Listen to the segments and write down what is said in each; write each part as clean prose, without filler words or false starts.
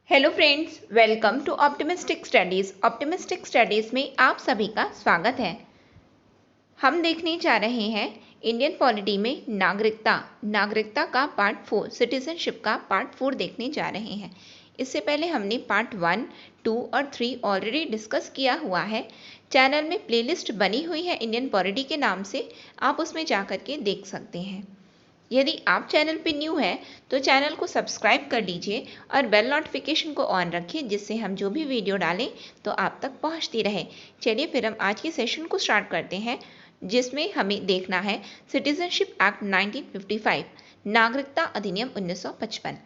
Hello friends, welcome to optimistic studies. Optimistic studies में आप सभी का स्वागत है। हम देखने जा रहे हैं इंडियन पॉलिटी में नागरिकता का पार्ट 4, सिटीजनशिप का पार्ट 4 देखने जा रहे हैं। इससे पहले हमने पार्ट 1, 2 और 3 ऑलरेडी डिस्कस किया हुआ है। चैनल में प्लेलिस्ट बनी हुई है इंडियन पॉलिटी के नाम से, आप उसमें जा कर के देख सकते हैं। यदि आप चैनल पे न्यू हैं तो चैनल को सब्सक्राइब कर लीजिए और बेल नोटिफिकेशन को ऑन रखिए, जिससे हम जो भी वीडियो डालें तो आप तक पहुंचती रहे। चलिए फिर हम आज के सेशन को स्टार्ट करते हैं, जिसमें हमें देखना है सिटीजनशिप एक्ट 1955, नागरिकता अधिनियम 1955।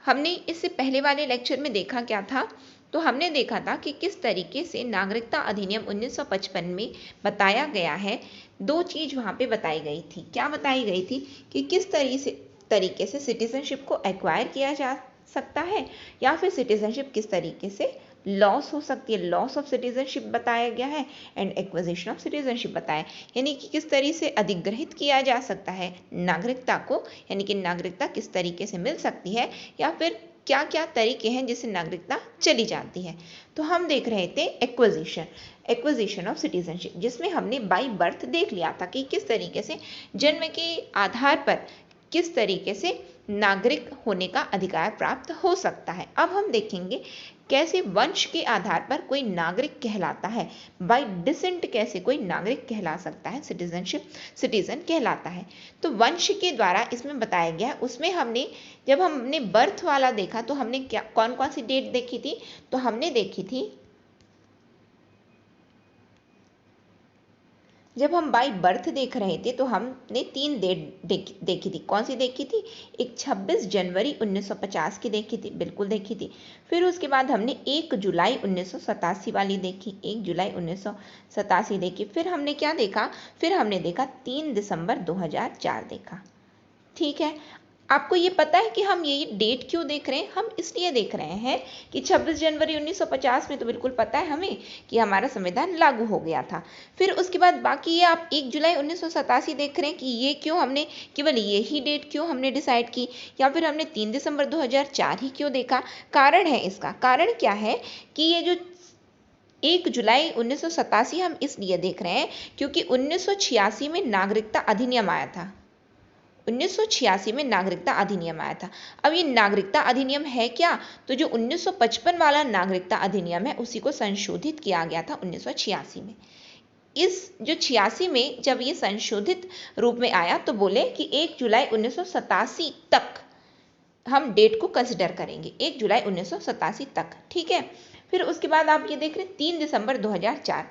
हमने इससे पहले वाले लेक्चर में देखा क्या था, तो हमने देखा था कि किस तरीके से नागरिकता अधिनियम 1955 में बताया गया है। दो चीज़ वहाँ पे बताई गई थी। क्या बताई गई थी कि किस तरीके से सिटीजनशिप को एक्वायर किया जा सकता है, या फिर सिटीजनशिप किस तरीके से लॉस हो सकती है। लॉस ऑफ सिटीजनशिप बताया गया है एंड एक्विजिशन ऑफ सिटीजनशिप बताया, यानी कि किस तरीके से अधिग्रहित किया जा सकता है नागरिकता को, यानी कि नागरिकता किस तरीके से मिल सकती है, या फिर क्या क्या तरीके हैं जिससे नागरिकता चली जाती है। तो हम देख रहे थे एक्विजिशन ऑफ सिटीजनशिप, जिसमें हमने बाई बर्थ देख लिया था कि किस तरीके से जन्म के आधार पर किस तरीके से नागरिक होने का अधिकार प्राप्त हो सकता है। अब हम देखेंगे कैसे वंश के आधार पर कोई नागरिक कहलाता है, बाय डिसेंट कैसे कोई नागरिक कहला सकता है, सिटीजन कहलाता है। तो वंश के द्वारा इसमें बताया गया। उसमें जब हमने बर्थ वाला देखा तो हमने क्या कौन कौन सी डेट देखी थी, तो हमने देखी थी, जब हम बाई बर्थ देख रहे थे तो हमने 3 डेट देखी थी। कौन सी देखी थी? एक 26 जनवरी 1950 की देखी थी, बिल्कुल देखी थी। फिर उसके बाद हमने 1 जुलाई 1987 वाली देखी, 1 जुलाई 1987 देखी। फिर हमने क्या देखा? फिर हमने देखा 3 दिसंबर 2004 देखा। ठीक है, आपको ये पता है कि हम ये डेट क्यों देख रहे हैं? हम इसलिए देख रहे हैं कि 26 जनवरी 1950 में तो बिल्कुल पता है हमें कि हमारा संविधान लागू हो गया था। फिर उसके बाद बाकी ये आप 1 जुलाई 1987 देख रहे हैं कि ये क्यों हमने केवल ये ही डेट क्यों हमने डिसाइड की, या फिर हमने 3 दिसंबर 2004 ही क्यों देखा? कारण है इसका। कारण क्या है कि ये जो 1 जुलाई 1987 हम इसलिए देख रहे हैं क्योंकि 1986 में नागरिकता अधिनियम आया था। 1986 में नागरिकता अधिनियम आया था। अब ये नागरिकता अधिनियम है क्या? तो जो 1955 वाला नागरिकता अधिनियम है उसी को संशोधित किया गया था 1986 में। इस जो 86 में जब ये संशोधित रूप में आया तो बोले कि 1 जुलाई 1987 तक हम डेट को कंसिडर करेंगे, 1 जुलाई 1987 तक। ठीक है, फिर उसके बाद आप ये देख रहे हैं 3 दिसंबर 2004।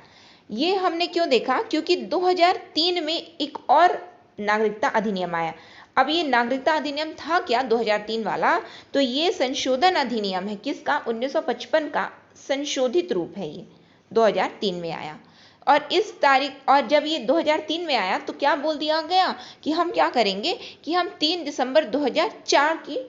ये हमने क्यों देखा? क्योंकि 2003 में एक और नागरिकता अधिनियम आया। अब ये नागरिकता अधिनियम था क्या 2003 वाला? तो ये संशोधन अधिनियम है। किसका? 1955 का संशोधित रूप है। ये 2003 में आया। और जब ये 2003 में आया तो क्या बोल दिया गया कि हम क्या करेंगे कि हम 3 दिसंबर 2004 की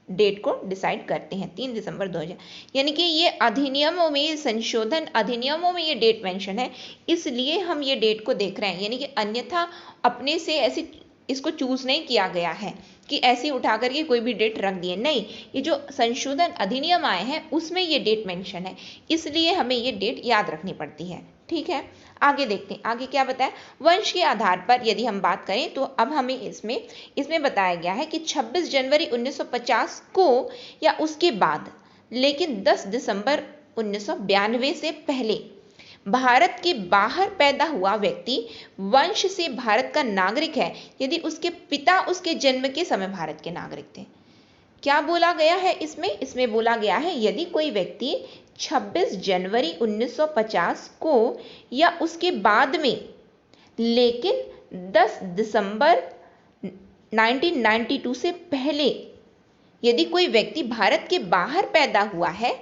डेट को डिसाइड करते हैं, 3 दिसंबर 2000। यानी कि ये अधिनियमों में, संशोधन अधिनियमों में ये डेट मेंशन है, इसलिए हम ये डेट को देख रहे हैं। यानी कि अन्यथा अपने से ऐसे इसको चूज नहीं किया गया है कि ऐसे उठा करके कोई भी डेट रख दिए, नहीं। ये जो संशोधन अधिनियम आए हैं उसमें ये डेट मेंशन है, इसलिए हमें ये डेट याद रखनी पड़ती है। ठीक है, आगे देखते हैं आगे क्या बताया। वंश के आधार पर यदि हम बात करें तो अब हमें इसमें बताया गया है कि 26 जनवरी 1950 को या उसके बाद, लेकिन 10 दिसंबर 1992 से पहले भारत के बाहर पैदा हुआ व्यक्ति वंश से भारत का नागरिक है यदि उसके पिता उसके जन्म के समय भारत के नागरिक थे। क्या बोला गया है इसमें बोला गया है यदि कोई व्यक्ति 26 जनवरी 1950 को या उसके बाद में, लेकिन 10 दिसंबर 1992 से पहले यदि कोई व्यक्ति भारत के बाहर पैदा हुआ है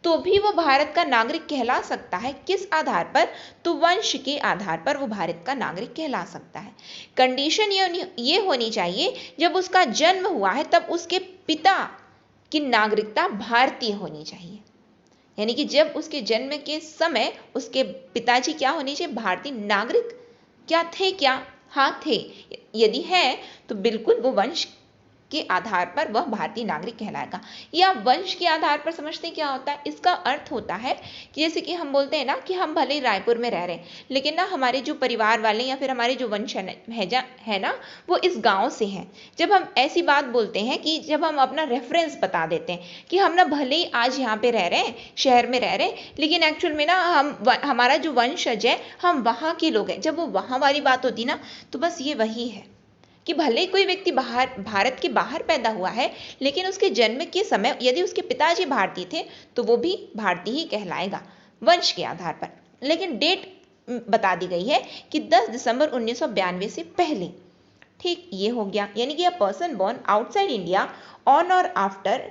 तो भी वो भारत का नागरिक कहला सकता है। किस आधार पर? तो वंश के आधार पर वो भारत का नागरिक कहला सकता है। कंडीशन ये होनी चाहिए जब उसका जन्म हुआ है तब उसके पिता की नागरिकता भारतीय होनी चाहिए। यानी कि जब उसके जन्म के समय उसके पिताजी क्या होने चाहिए? भारतीय नागरिक। क्या थे? क्या? हाँ थे। यदि है तो बिल्कुल वो वंश के आधार पर वह भारतीय नागरिक कहलाएगा। या वंश के आधार पर समझते क्या होता है? इसका अर्थ होता है कि जैसे कि हम बोलते हैं ना कि हम भले ही रायपुर में रह रहे हैं, लेकिन ना हमारे जो परिवार वाले या फिर हमारे जो वंश है ना वो इस गांव से हैं। जब हम ऐसी बात बोलते हैं कि जब हम अपना रेफरेंस बता देते हैं कि हम ना भले ही आज यहाँ पे रह रहे हैं, शहर में रह रहे हैं, लेकिन एक्चुअल में ना हमारा जो वंशज है हम वहाँ के लोग हैं, जब वो वहाँ वाली बात होती ना तो बस ये वही है कि भले कोई व्यक्ति भारत के बाहर पैदा हुआ है, लेकिन उसके जन्म के समय यदि उसके पिताजी भारतीय थे तो वो भी भारतीय ही कहलाएगा वंश के आधार पर। लेकिन डेट बता दी गई है कि 10 दिसंबर 1992 से पहले। ठीक, ये हो गया। यानी कि a person born outside India on और after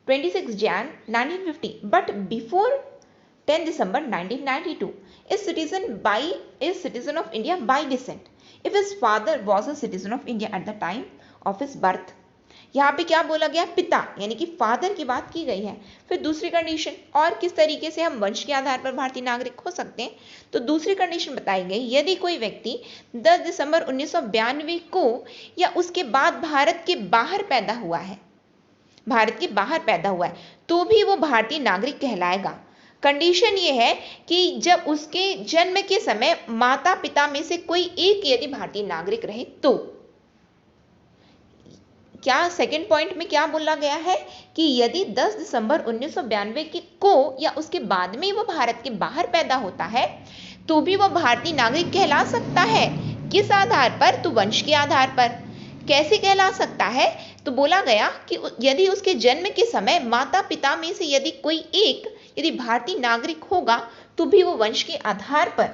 26 Jan 1950 but before 10 December 1992 is citizen of India by descent if his father was a citizen of India at the time of his birth। यहाँ पे क्या बोला गया? पिता यानी कि father की बात की गई है। फिर दूसरी कंडीशन, और किस तरीके से हम वंश के आधार पर भारतीय नागरिक हो सकते हैं, तो दूसरी कंडीशन बताई गई, यदि कोई व्यक्ति 10 दिसंबर 1992 को या उसके बाद भारत के बाहर पैदा हुआ है, तो भी वो भारतीय नागरिक कहलाएगा। कंडीशन ये है कि जब उसके जन्म के समय माता पिता में से कोई एक यदि भारतीय नागरिक रहे तो। क्या सेकंड पॉइंट में क्या बोला गया है कि यदि 10 दिसंबर 1992 को या उसके बाद में वो भारत के बाहर पैदा होता है तो भी वो भारतीय नागरिक कहला सकता है। किस आधार पर? तो वंश के आधार पर। कैसे कहला सकता है? तो बोला गया कि यदि उसके जन्म के समय माता पिता में से यदि कोई एक यदि भारतीय नागरिक होगा तो भी वो वंश के आधार पर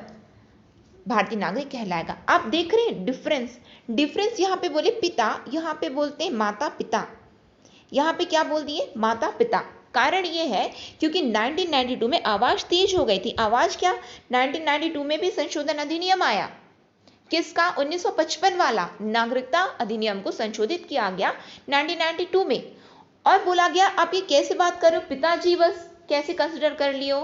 भारतीय नागरिक कहलाएगा। आप देख रहे हैं डिफरेंस यहाँ पे बोले पिता, यहाँ पे बोलते हैं माता पिता। यहाँ पे क्या बोल दिए? माता पिता। कारण ये है क्योंकि 1992 में आवाज तेज हो गई थी। आवाज क्या? 1992 में भी संशोधन अधिनियम आया। किसका? 1955 वाला नागरिकता अधिनियम को संशोधित किया गया 1992 में। और बोला गया आप ये कैसे बात कर रहे हो, पिताजी बस कैसे कंसिडर कर लियो?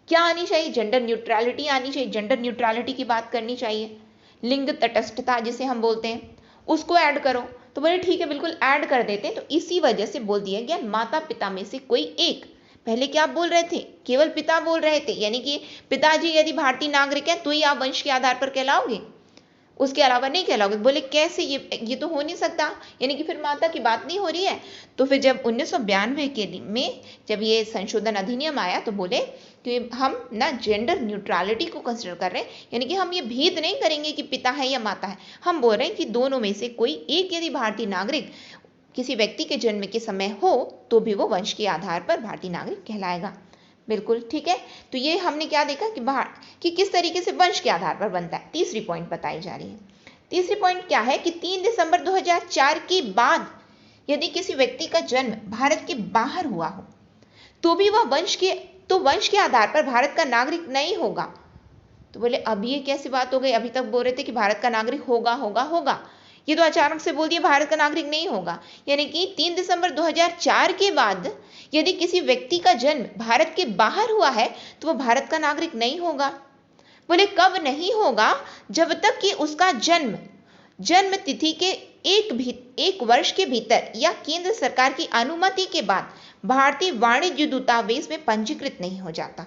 क्या आनी चाहिए? जेंडर न्यूट्रलिटी आनी चाहिए। जेंडर न्यूट्रलिटी की बात करनी चाहिए। लिंग तटस्थता जिसे हम बोलते हैं उसको ऐड करो। तो बोले ठीक है, बिल्कुल ऐड कर देते हैं। तो इसी वजह से बोल दिया गया माता पिता में से कोई एक। पहले क्या बोल रहे थे? केवल पिता बोल रहे थे, यानी कि पिताजी यदि भारतीय नागरिक है तो ही आप वंश के आधार पर कहलाओगे, उसके अलावा नहीं कहलाओगे। बोले कैसे? ये तो हो नहीं सकता, यानी कि फिर माता की बात नहीं हो रही है। तो फिर जब 1992 में जब ये संशोधन अधिनियम आया तो बोले कि हम ना जेंडर न्यूट्रलिटी को कंसिडर कर रहे हैं, यानी कि हम ये भेद नहीं करेंगे कि पिता है या माता है। हम बोल रहे हैं कि दोनों में से कोई एक यदि भारतीय नागरिक किसी व्यक्ति के जन्म के समय हो तो भी वो वंश के आधार पर भारतीय नागरिक कहलाएगा। बिल्कुल ठीक है। तो ये हमने क्या देखा कि किस तरीके से वंश के आधार पर बनता है। तीसरी पॉइंट बताई जा रही है। तीसरी पॉइंट क्या है कि 3 दिसंबर 2004 के बाद यदि किसी व्यक्ति का जन्म भारत के बाहर हुआ हो तो भी वह वंश के आधार पर भारत का नागरिक नहीं होगा। तो बोले अब ये कैसी बात हो गई? अभी तक बोल रहे थे कि भारत का नागरिक होगा, ये तो अचानक से बोल दिया भारत का नागरिक नहीं होगा। यानी कि 3 दिसंबर 2004 के बाद यदि किसी व्यक्ति का जन्म भारत के बाहर हुआ है तो वह भारत का नागरिक नहीं होगा। बोले कब नहीं होगा? जब तक कि उसका जन्म तिथि के एक वर्ष के भीतर या केंद्र सरकार की अनुमति के बाद भारतीय वाणिज्य दूतावास में पंजीकृत नहीं हो जाता।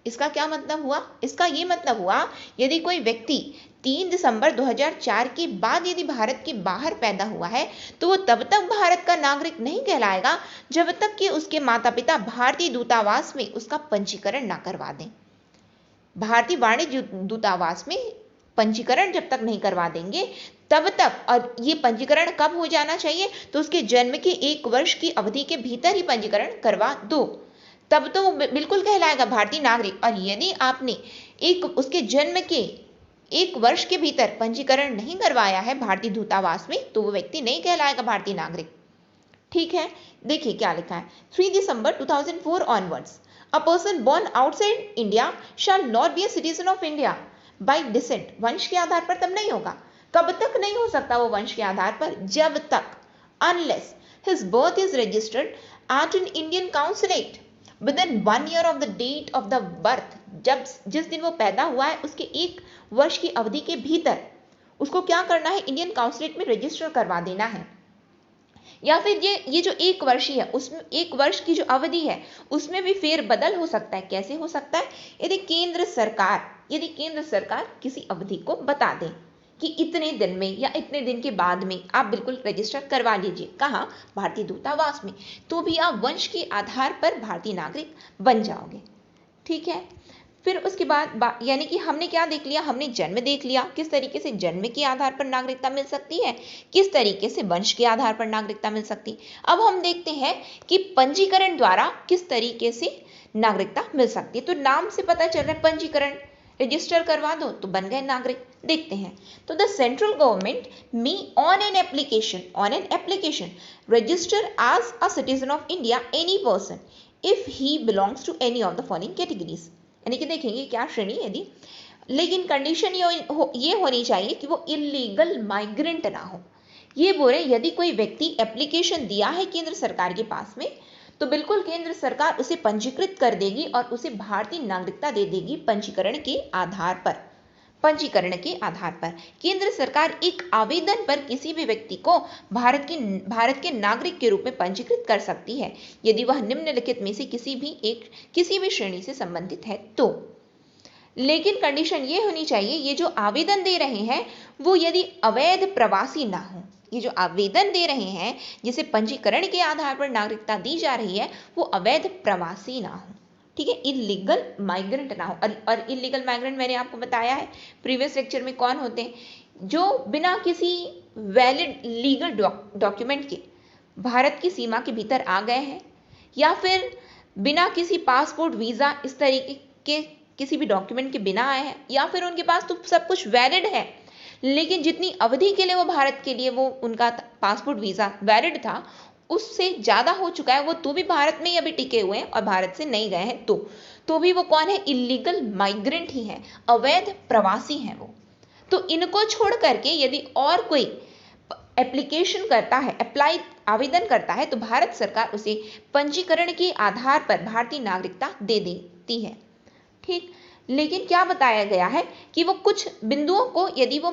इसका क्या मतलब हुआ? इसका ये मतलब हुआ यदि कोई व्यक्ति 3 दिसंबर 2004 के बाद यदि भारत के बाहर पैदा हुआ है तो वो तब तक भारत का नागरिक नहीं कहलाएगा जब तक कि उसके माता पिता भारतीय दूतावास में उसका पंजीकरण ना करवा दें। भारतीय वाणिज्य दूतावास में पंजीकरण जब तक नहीं करवा देंगे तब तक, और ये पंजीकरण कब हो जाना चाहिए? तो उसके जन्म के 1 वर्ष की अवधि के भीतर ही पंजीकरण करवा दो, तब तो वो बिल्कुल कहलाएगा भारतीय नागरिक। और यदि आपने उसके जन्म के 1 वर्ष के भीतर पंजीकरण नहीं करवाया है भारतीय दूतावास में तो वो व्यक्ति नहीं कहलाएगा भारतीय नागरिक। ठीक है, देखिए क्या लिखा है। 3 December 2004 onwards a person born outside India shall not be a citizen of India by descent. वंश के आधार पर तब नहीं होगा। कब तक नहीं हो सकता वो वंश के आधार पर? जब तक unless his birth is registered eight an Indian consulate within 1 year of the date of the birth। जब जिस दिन वो पैदा हुआ है उसके 1 वर्ष की अवधि के भीतर उसको क्या करना है? इंडियन काउंसुलेट में रजिस्टर करवा देना है। या फिर ये जो 1 वर्ष ही है, उसमें 1 वर्ष की जो अवधि है उसमें भी फेरबदल हो सकता है। कैसे हो सकता है? यदि केंद्र सरकार किसी अवधि को बता दे कि इतने दिन में या इतने दिन के बाद में आप बिल्कुल रजिस्टर करवा लीजिए। कहाँ? भारतीय दूतावास में। तो भी आप वंश के आधार पर भारतीय नागरिक बन जाओगे। ठीक है। फिर उसके बाद यानी कि हमने क्या देख लिया? हमने जन्म देख लिया, किस तरीके से जन्म के आधार पर नागरिकता मिल सकती है, किस तरीके से वंश के आधार पर नागरिकता मिल सकती है। अब हम देखते हैं कि पंजीकरण द्वारा किस तरीके से नागरिकता मिल सकती है। तो नाम से पता चल रहा है, पंजीकरण, रजिस्टर करवा दो तो बन गए नागरिक। देखते हैं, तो the central government may on an application register as a citizen of India any person if he belongs to any of the following categories. यानी कि देखेंगे क्या श्रेणी, यदि, लेकिन कंडीशन ये होनी चाहिए कि वो इलीगल माइग्रेंट ना हो। ये बोल रहे यदि कोई व्यक्ति एप्लीकेशन दिया है केंद्र सरकार के पास में, तो बिल्कुल केंद्र सरकार उसे पंजीकृत कर देगी और उसे भारतीय नागरिकता दे देगी पंजीकरण के आधार पर। केंद्र सरकार एक आवेदन पर किसी भी व्यक्ति को भारत के नागरिक के रूप में पंजीकृत कर सकती है यदि वह निम्नलिखित में से किसी भी श्रेणी से संबंधित है तो। लेकिन कंडीशन ये होनी चाहिए, ये जो आवेदन दे रहे हैं वो यदि अवैध प्रवासी ना हो। ये जो आवेदन दे रहे हैं जिसे पंजीकरण के आधार पर नागरिकता दी जा रही है वो अवैध प्रवासी ना हो। ठीक है, इलीगल माइग्रेंट ना हो। और इलीगल माइग्रेंट मैंने आपको बताया है प्रीवियस लेक्चर में, कौन होते हैं? जो बिना किसी वैलिड लीगल डॉक्यूमेंट के भारत की सीमा के भीतर आ गए हैं, या फिर बिना किसी पासपोर्ट, वीजा, इस तरीके के किसी भी डॉक्यूमेंट के बिना आए हैं, या फिर उनके पास तो सब कुछ वैलिड है लेकिन जितनी अवधि के लिए वो भारत के लिए वो उनका पासपोर्ट, वीजा वैलिड था उससे ज्यादा हो चुका है, वो तो भी भारत में ही अभी टिके हुए हैं और भारत से नहीं गए हैं, तो भी वो कौन है? इलीगल माइग्रेंट ही है, अवैध प्रवासी हैं वो। तो इनको छोड़ करके यदि और कोई एप्लीकेशन करता है, आवेदन करता है, तो भारत सरकार उसे पंजीकरण के आधार पर भारतीय नागरिकता दे देती है। ठीक, लेकिन क्या बताया गया है कि वो कुछ बिंदुओं को यदि वो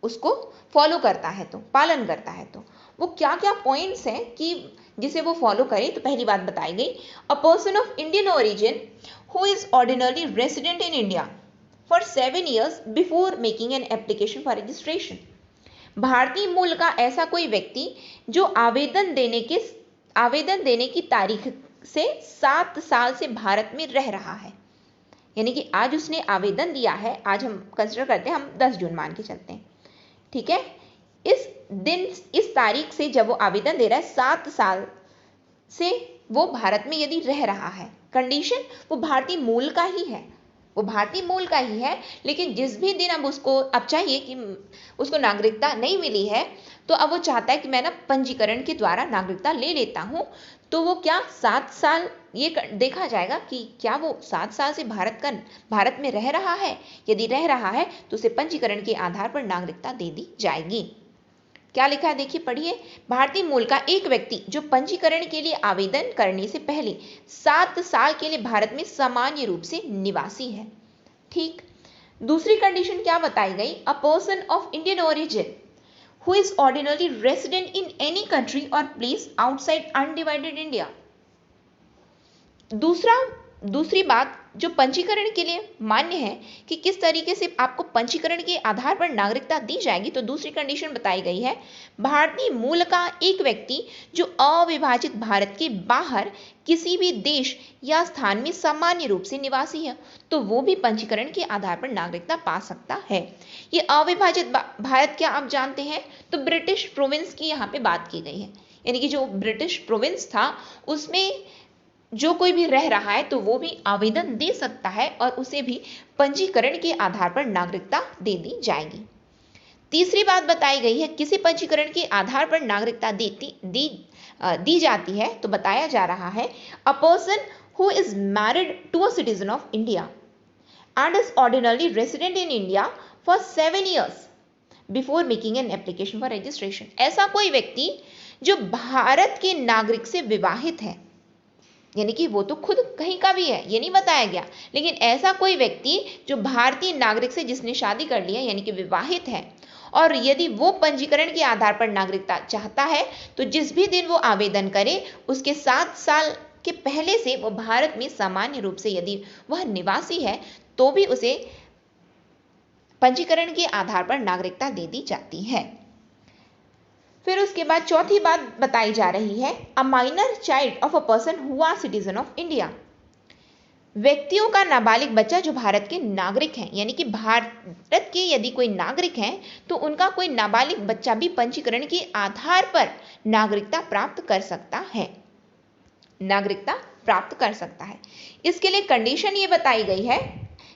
उसको फॉलो करता है तो, पालन करता है तो, वो क्या क्या पॉइंट्स हैं कि जिसे वो फॉलो करे। तो पहली बात बताई गई, अ person of Indian origin who is ordinarily resident in India for 7 years before making an application for registration. भारतीय मूल का ऐसा कोई व्यक्ति जो आवेदन देने की तारीख से 7 साल से भारत में रह रहा है। यानी कि आज उसने आवेदन दिया है, आज हम कंसिडर करते हैं, हम 10 जून मान के चलते हैं। ठीक है, इस तारीख से जब वो आवेदन दे रहा है, 7 साल से वो भारत में यदि रह रहा है, कंडीशन वो भारतीय मूल का ही है, लेकिन जिस भी दिन अब उसको चाहिए कि उसको नागरिकता नहीं मिली है, तो अब वो चाहता है कि मैं ना पंजीकरण के द्वारा नागरिकता ले लेता हूं। तो वो क्या 7 साल ये देखा जाएगा कि क्या वो 7 साल से भारत में रह रहा है। यदि रह रहा है तो उसे पंजीकरण के आधार पर नागरिकता दे दी जाएगी। क्या लिखा है देखिए, पढ़िए। भारतीय मूल का एक व्यक्ति जो पंजीकरण के लिए आवेदन करने से पहले 7 साल के लिए भारत में सामान्य रूप से निवासी है। ठीक, दूसरी कंडीशन क्या बताई गई, अ person of Indian origin who is ordinarily resident in any country or place outside undivided India। दूसरी बात जो पंजीकरण के लिए मान्य है कि किस तरीके से आपको पंजीकरण के आधार पर नागरिकता दी जाएगी, तो दूसरी कंडीशन बताई गई है, भारतीय मूल का एक व्यक्ति जो अविभाजित भारत के बाहर किसी भी देश या स्थान में सामान्य रूप से निवासी है, तो वो भी पंजीकरण के आधार पर नागरिकता पा सकता है। ये अविभाजित भारत क्या आप जानते हैं, तो ब्रिटिश प्रोविंस की यहाँ पे बात की गई है। यानी कि जो ब्रिटिश प्रोविंस था उसमें जो कोई भी रह रहा है तो वो भी आवेदन दे सकता है और उसे भी पंजीकरण के आधार पर नागरिकता दे दी जाएगी। तीसरी बात बताई गई है, किसी पंजीकरण के आधार पर नागरिकता दी जाती है, तो बताया जा रहा है, a person who is married to a citizen of India and is ordinarily resident in India for 7 years before making an application for registration. ऐसा कोई व्यक्ति जो भारत के नागरिक से विवाहित है, यानी कि वो तो खुद कहीं का भी है, ये नहीं बताया गया, लेकिन ऐसा कोई व्यक्ति जो भारतीय नागरिक से जिसने शादी कर लिया यानी कि विवाहित है और यदि वो पंजीकरण के आधार पर नागरिकता चाहता है तो जिस भी दिन वो आवेदन करे उसके 7 साल के पहले से वो भारत में सामान्य रूप से यदि वह निवासी है तो भी उसे पंजीकरण के आधार पर नागरिकता दे दी जाती है। फिर उसके बाद चौथी बात बताई जा रही है, a minor child of a person who are citizen of India. व्यक्तियों का नाबालिग बच्चा जो भारत के नागरिक हैं, यानी कि भारत के यदि कोई नागरिक हैं तो उनका कोई नाबालिग बच्चा भी पंजीकरण के आधार पर नागरिकता प्राप्त कर सकता है, नागरिकता प्राप्त कर सकता है। इसके लिए कंडीशन ये बताई गई है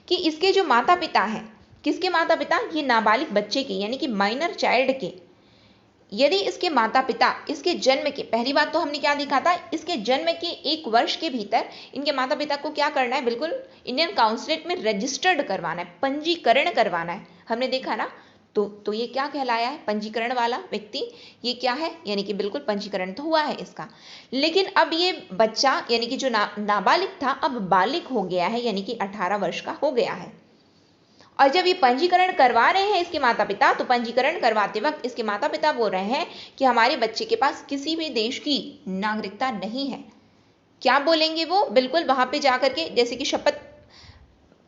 कि इसके जो माता पिता हैं, किसके माता पिता, ये नाबालिग बच्चे के यानी कि माइनर चाइल्ड के, यदि इसके माता पिता इसके जन्म के, पहली बात तो हमने क्या देखा था, इसके जन्म के 1 वर्ष के भीतर इनके माता पिता को क्या करना है, बिल्कुल इंडियन काउंसलेट में रजिस्टर्ड करवाना है, पंजीकरण करवाना है, हमने देखा ना। तो ये क्या कहलाया है, पंजीकरण वाला व्यक्ति, ये क्या है, यानी कि बिल्कुल पंजीकरण तो हुआ है इसका। लेकिन अब ये बच्चा यानी कि जो नाबालिग था अब बालिग हो गया है, यानी कि 18 वर्ष का हो गया है। और जब ये पंजीकरण करवा रहे हैं इसके माता पिता, तो पंजीकरण करवाते वक्त इसके माता पिता बोल रहे हैं कि हमारे बच्चे के पास किसी भी देश की नागरिकता नहीं है। क्या बोलेंगे वो, बिल्कुल वहां पे जाकर के, जैसे कि शपथ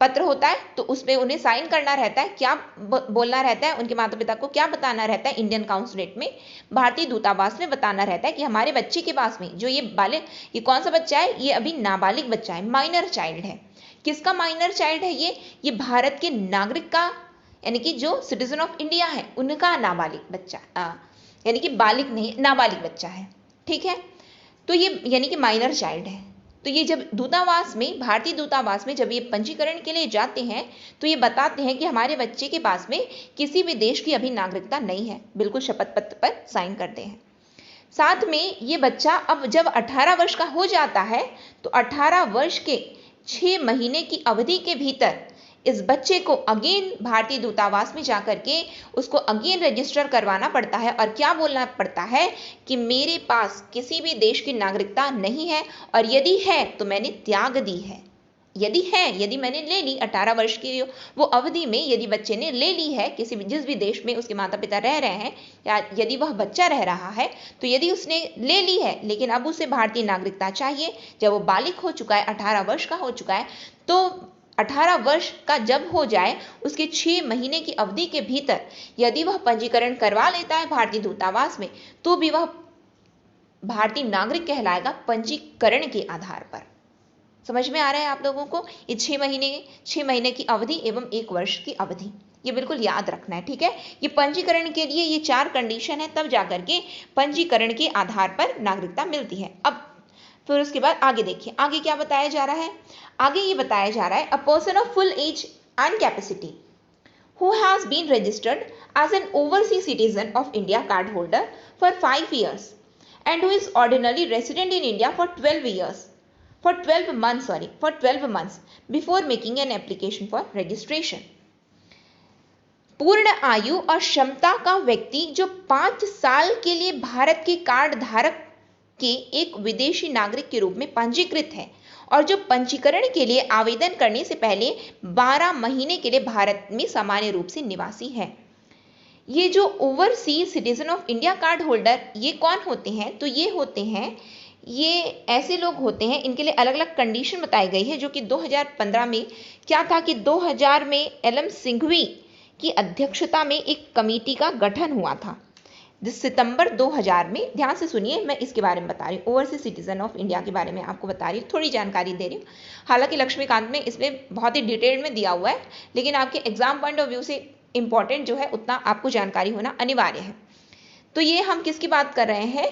पत्र होता है तो उसमें उन्हें साइन करना रहता है, क्या बोलना रहता है, उनके माता पिता को क्या बताना रहता है, इंडियन काउंसलेट में, भारतीय दूतावास में बताना रहता है कि हमारे बच्चे के पास में जो ये बालिग, ये कौन सा बच्चा है, ये अभी नाबालिग बच्चा है, माइनर चाइल्ड है। किसका माइनर चाइल्ड है ये भारत के नागरिक का, यानी कि जो सिटीजन ऑफ इंडिया है उनका नाबालिग बच्चा, यानी कि बालिग नहीं, नाबालिग बच्चा है, ठीक है। तो ये यानी कि माइनर चाइल्ड है। तो ये जब दूतावास में, भारतीय दूतावास में जब ये पंजीकरण के लिए जाते हैं तो ये बताते हैं कि हमारे बच्चे के पास में किसी भी देश की अभी नागरिकता नहीं है, बिल्कुल शपथ पत्र पर साइन करते हैं। साथ में ये बच्चा अब जब 18 वर्ष का हो जाता है तो 18 वर्ष के 6 महीने की अवधि के भीतर इस बच्चे को अगेन भारतीय दूतावास में जाकर के उसको अगेन रजिस्टर करवाना पड़ता है और क्या बोलना पड़ता है कि मेरे पास किसी भी देश की नागरिकता नहीं है, और यदि है तो मैंने त्याग दी है। यदि मैंने ले ली 18 वर्ष की वो अवधि में, यदि बच्चे ने ले ली है किसी भी, जिस भी देश में उसके माता पिता रह रहे हैं या यदि वह बच्चा रह रहा है, तो यदि उसने ले ली है लेकिन अब उसे भारतीय नागरिकता चाहिए, जब वो बालिग हो चुका है, 18 वर्ष का हो चुका है, तो 18 वर्ष का जब हो जाए उसके 6 महीने की अवधि के भीतर यदि वह पंजीकरण करवा लेता है भारतीय दूतावास में तो भी वह भारतीय नागरिक कहलाएगा पंजीकरण के आधार पर। समझ में आ रहा है आप लोगों को, ये 6 महीने की अवधि एवं 1 वर्ष की अवधि, ये बिल्कुल याद रखना है, ठीक है। ये पंजीकरण के लिए ये 4 कंडीशन है, तब जाकर के पंजीकरण के आधार पर नागरिकता मिलती है। अब फिर उसके बाद आगे देखिए, आगे क्या बताया जा रहा है, आगे ये बताया जा रहा है, a person of full age and capacity who has been registered as an overseas citizen of India card holder for 5 years and who is ordinarily resident in India for 12 months before making an application for registration। पूर्ण आयु और क्षमता का व्यक्ति जो 5 साल के लिए भारत के कार्ड धारक के एक विदेशी नागरिक के रूप में पंजीकृत है और जो पंजीकरण के लिए आवेदन करने से पहले 12 महीने के लिए भारत में सामान्य रूप से निवासी है। ये जो overseas citizen of India card holder ये कौन होते हैं, तो ये होते हैं, ये ऐसे लोग होते हैं, इनके लिए अलग अलग कंडीशन बताई गई है, जो कि 2015 में क्या था कि 2000 में एलएम सिंघवी की अध्यक्षता में एक कमेटी का गठन हुआ था। सितंबर 2000 में, ध्यान से सुनिए, मैं इसके बारे में बता रही हूँ, ओवरसीज सिटीजन ऑफ इंडिया के बारे में आपको बता रही हूँ, थोड़ी जानकारी दे रही हूँ। हालांकि लक्ष्मीकांत में इसमें बहुत ही डिटेल में दिया हुआ है, लेकिन आपके एग्जाम पॉइंट ऑफ व्यू से इंपॉर्टेंट जो है उतना आपको जानकारी होना अनिवार्य है। तो ये हम किसकी बात कर रहे हैं,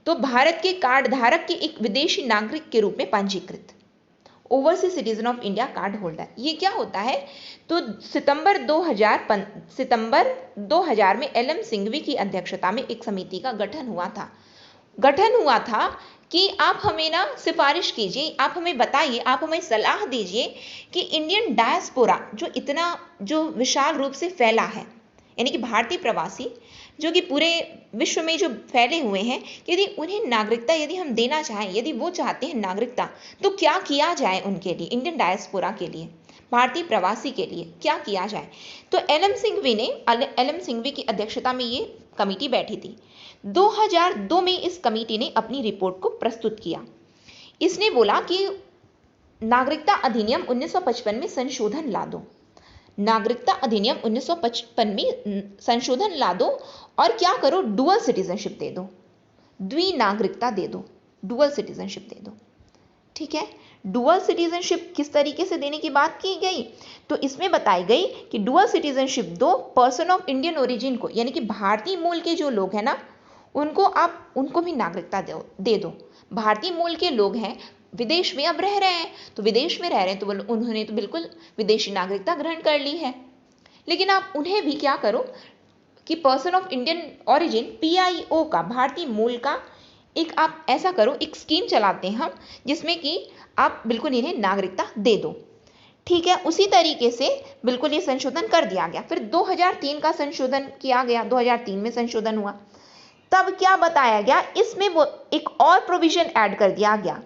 तो भारत के कार्ड धारक के एक विदेशी नागरिक के रूप में पंजीकृत overseas citizen of India card holder. ये क्या होता है, तो सितंबर 2000 में एलएम सिंघवी की अध्यक्षता में एक समिति का गठन हुआ था कि आप हमें ना सिफारिश कीजिए, आप हमें बताइए, आप हमें सलाह दीजिए कि इंडियन डायस्पोरा जो विशाल रूप से फैला है, यानी कि भारतीय प्रवासी जो कि पूरे विश्व में जो फैले हुए हैं, यदि उन्हें नागरिकता यदि हम देना चाहें, यदि वो चाहते हैं नागरिकता, तो क्या किया जाए उनके लिए, इंडियन डायस्पोरा के लिए। भारतीय प्रवासी के लिए क्या किया जाए। तो एल एम सिंघवी की अध्यक्षता में ये कमेटी बैठी थी। 2002 में इस कमेटी ने अपनी रिपोर्ट को प्रस्तुत किया। इसने बोला कि नागरिकता अधिनियम 1955 में संशोधन ला दो, नागरिकता अधिनियम 1955 में संशोधन ला दो और क्या करो, डुअल सिटीजनशिप दे दो, द्विनागरिकता दे दो, डुअल सिटीजनशिप दे दो। ठीक है, डुअल सिटीजनशिप किस तरीके से देने की बात की गई, तो इसमें बताई गई कि डुअल सिटीजनशिप दो पर्सन ऑफ इंडियन ओरिजिन को, यानी कि भारतीय मूल के जो लोग हैं ना, उनको भी नागरिकता दे दो। भारतीय मूल के लोग हैं, विदेश में अब रह रहे हैं, तो विदेश में रह रहे हैं तो उन्होंने तो बिल्कुल विदेशी नागरिकता ग्रहण कर ली है, लेकिन आप उन्हें भी क्या करो कि person of Indian origin PIO का, भारतीय मूल का एक आप ऐसा करो, एक स्कीम चलाते हैं हम जिसमें कि आप बिल्कुल इन्हें नागरिकता दे दो। ठीक है, उसी तरीके से बिल्कुल ये संशोधन कर दिया गया। फिर 2003 का संशोधन किया गया, 2003 में संशोधन हुआ। तब क्या बताया गया, इसमें वो एक और प्रोविजन ऐड कर दिया गया,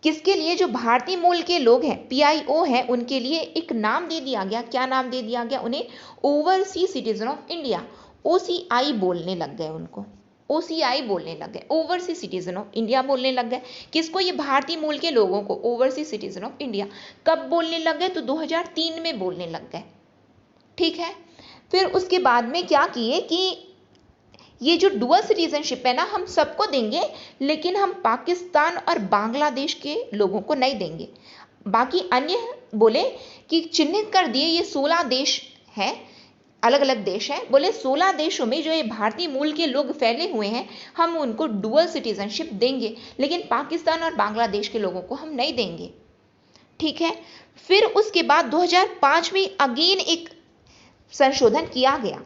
किसके लिए, जो भारतीय मूल के लोग हैं, PIO है, उनके लिए एक नाम दे दिया गया। क्या नाम दे दिया गया उन्हें, overseas citizen of India, OCI बोलने लग गए, उनको OCI बोलने लग गए, ओवरसीज सिटीजन ऑफ इंडिया बोलने लग गए। किसको, ये भारतीय मूल के लोगों को ओवरसीज सिटीजन ऑफ इंडिया। कब बोलने लग गए, तो 2003 में बोलने लग गए। ठीक है, फिर उसके बाद में क्या किए कि ये जो डुअल सिटीजनशिप है ना, हम सबको देंगे, लेकिन हम पाकिस्तान और बांग्लादेश के लोगों को नहीं देंगे। बाकी अन्य बोले कि चिन्हित कर दिए, ये 16 देश हैं, अलग अलग देश हैं, बोले 16 देशों में जो ये भारतीय मूल के लोग फैले हुए हैं, हम उनको डुअल सिटीजनशिप देंगे, लेकिन पाकिस्तान और बांग्लादेश के लोगों को हम नहीं देंगे। ठीक है, फिर उसके बाद 2005 में अगेन एक संशोधन किया गया।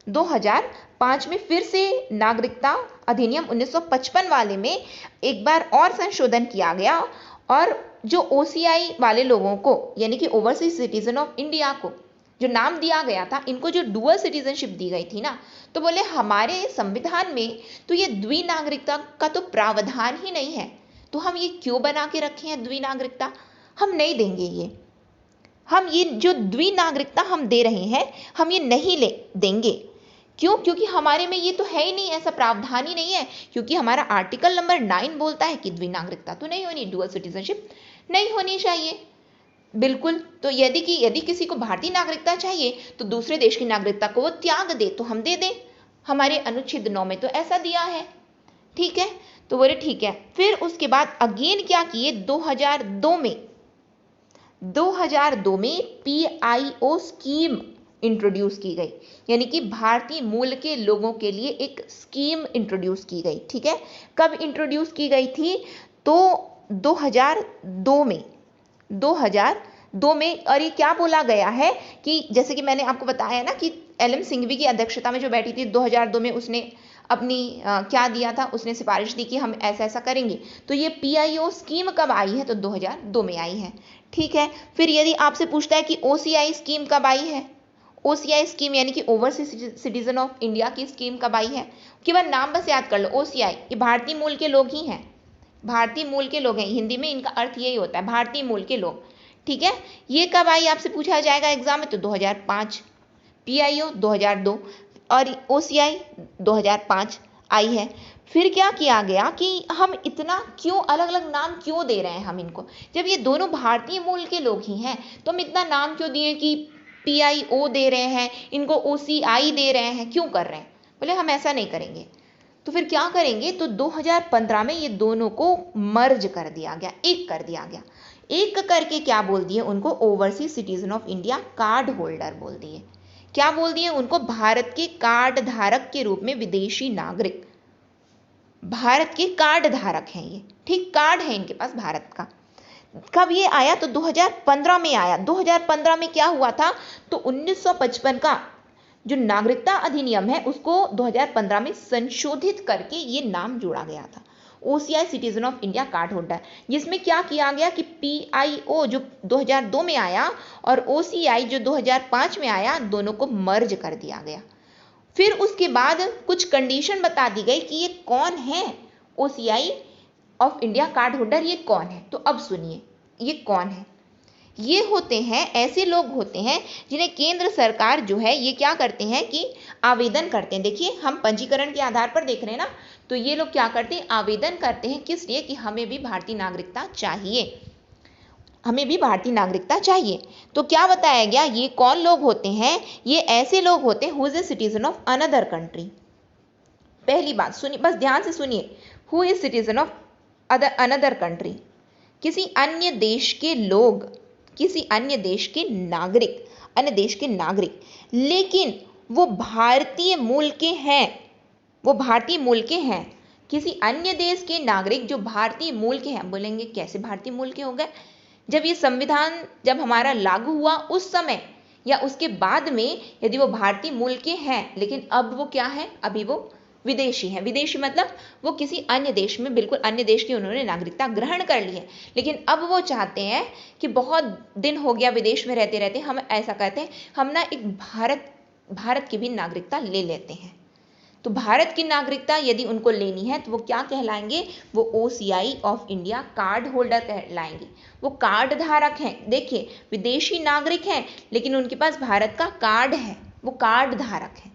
2005 में फिर से नागरिकता अधिनियम 1955 वाले में एक बार और संशोधन किया गया, और जो OCI वाले लोगों को, यानी कि ओवरसीज सिटीजन ऑफ इंडिया को जो नाम दिया गया था, इनको जो डुअल सिटीजनशिप दी गई थी ना, तो बोले हमारे संविधान में तो ये द्विनागरिकता का तो प्रावधान ही नहीं है, तो हम ये क्यों बना के रखे हैं द्विनागरिकता, हम नहीं देंगे ये। हम ये जो द्विनागरिकता हम दे रहे हैं, हम ये नहीं देंगे। क्यों, क्योंकि हमारे में ये तो है ही नहीं, ऐसा प्रावधान ही नहीं है, क्योंकि हमारा आर्टिकल नंबर 9 बोलता है कि द्विनागरिकता तो नहीं होनी, डुअल सिटीजनशिप नहीं होनी चाहिए। बिल्कुल, तो यदि किसी को भारतीय नागरिकता चाहिए तो दूसरे देश की नागरिकता को वो त्याग दे, तो हम दे दें, हमारे अनुच्छेद 9 में तो ऐसा दिया है। ठीक है, तो बोले ठीक है। फिर उसके बाद अगेन क्या किए, 2002 में PIO स्कीम इंट्रोड्यूस की गई, यानी कि भारतीय मूल के लोगों के लिए एक स्कीम इंट्रोड्यूस की गई। ठीक है, कब इंट्रोड्यूस की गई थी, तो 2002 में। और ये क्या बोला गया है कि जैसे कि मैंने आपको बताया ना कि LM सिंघवी की अध्यक्षता में जो बैठी थी 2002 में, उसने अपनी क्या दिया था, उसने सिफारिश दी कि हम ऐसा ऐसा करेंगे। तो ये PIO स्कीम कब आई है, तो 2002 में आई है। ठीक है, फिर यदि आपसे पूछता है कि OCI स्कीम कब आई है, OCI स्कीम यानी कि ओवरसीज सिटीजन ऑफ इंडिया की स्कीम कब आई है, केवल नाम बस याद कर लो, OCI, ये भारतीय मूल के लोग ही हैं, भारतीय मूल के लोग हैं, हिंदी में इनका अर्थ यही होता है, भारतीय मूल के लोग। ठीक है, ये कब आई आपसे पूछा जाएगा एग्जाम में, तो 2005, PIO 2002 और OCI 2005 आई है। फिर क्या किया गया कि हम इतना क्यों अलग अलग नाम क्यों दे रहे हैं हम इनको, जब ये दोनों भारतीय मूल के लोग ही हैं, तो हम इतना नाम क्यों दिए कि PIO दे रहे हैं, इनको OCI दे रहे हैं, क्यों कर रहे हैं, बोले हम ऐसा नहीं करेंगे। तो फिर क्या करेंगे, तो 2015 में ये दोनों को मर्ज कर दिया गया, एक कर दिया गया। एक करके क्या बोल दिए उनको, overseas citizen of India card holder बोल दिए। क्या बोल दिए उनको, भारत के कार्ड धारक के रूप में विदेशी नागरिक, भारत के कार्ड धारक हैं ये। ठीक, कार्ड है इनके पास भारत का। कब ये आया, तो 2015 में आया। 2015 में क्या हुआ था, तो 1955 का जो नागरिकता अधिनियम है उसको 2015 में संशोधित करके ये नाम जोड़ा गया था, OCI citizen of India card holder, जिसमें क्या किया गया कि PIO जो 2002 में आया और OCI जो 2005 में आया, दोनों को मर्ज कर दिया गया। फिर उसके बाद कुछ कंडीशन बता दी गई कि ये कौन है, OCI of India card holder ये कौन है। तो अब सुनिए ये कौन है, ये होते हैं, ऐसे लोग होते हैं जिन्हें केंद्र सरकार जो है ये क्या करते हैं कि आवेदन करते हैं। देखिए हम पंजीकरण के आधार पर देख रहे हैं ना, तो ये लोग क्या करते हैं, आवेदन करते हैं, किस लिए, कि हमें भी भारतीय नागरिकता चाहिए, हमें भी भारतीय नागरिकता चाहिए। तो क्या बताया गया, ये कौन लोग होते हैं, ये ऐसे लोग होते हैं who is a citizen of another country. पहली बात सुनिए, बस ध्यान से सुनिए, who is citizen of another country, किसी अन्य देश के लोग, किसी अन्य देश के नागरिक, अन्य देश के नागरिक, लेकिन वो भारतीय मूल के हैं, वो भारतीय मूल के हैं। किसी अन्य देश के नागरिक जो भारतीय मूल के हैं। बोलेंगे कैसे भारतीय मूल के हो गए, जब ये संविधान जब हमारा लागू हुआ उस समय या उसके बाद में यदि वो भारतीय मूल के हैं, लेकिन अब वो क्या है, अभी वो विदेशी है। विदेशी मतलब वो किसी अन्य देश में, बिल्कुल अन्य देश की उन्होंने नागरिकता ग्रहण कर ली है, लेकिन अब वो चाहते हैं कि बहुत दिन हो गया विदेश में रहते रहते, हम ऐसा कहते हैं हम ना एक भारत की भी नागरिकता ले लेते हैं। तो भारत की नागरिकता यदि उनको लेनी है तो वो क्या कहलाएंगे, वो OCI of India card holder कहलाएंगे, वो कार्ड धारक हैं। देखिए विदेशी नागरिक हैं लेकिन उनके पास भारत का कार्ड है, वो कार्ड धारक हैं,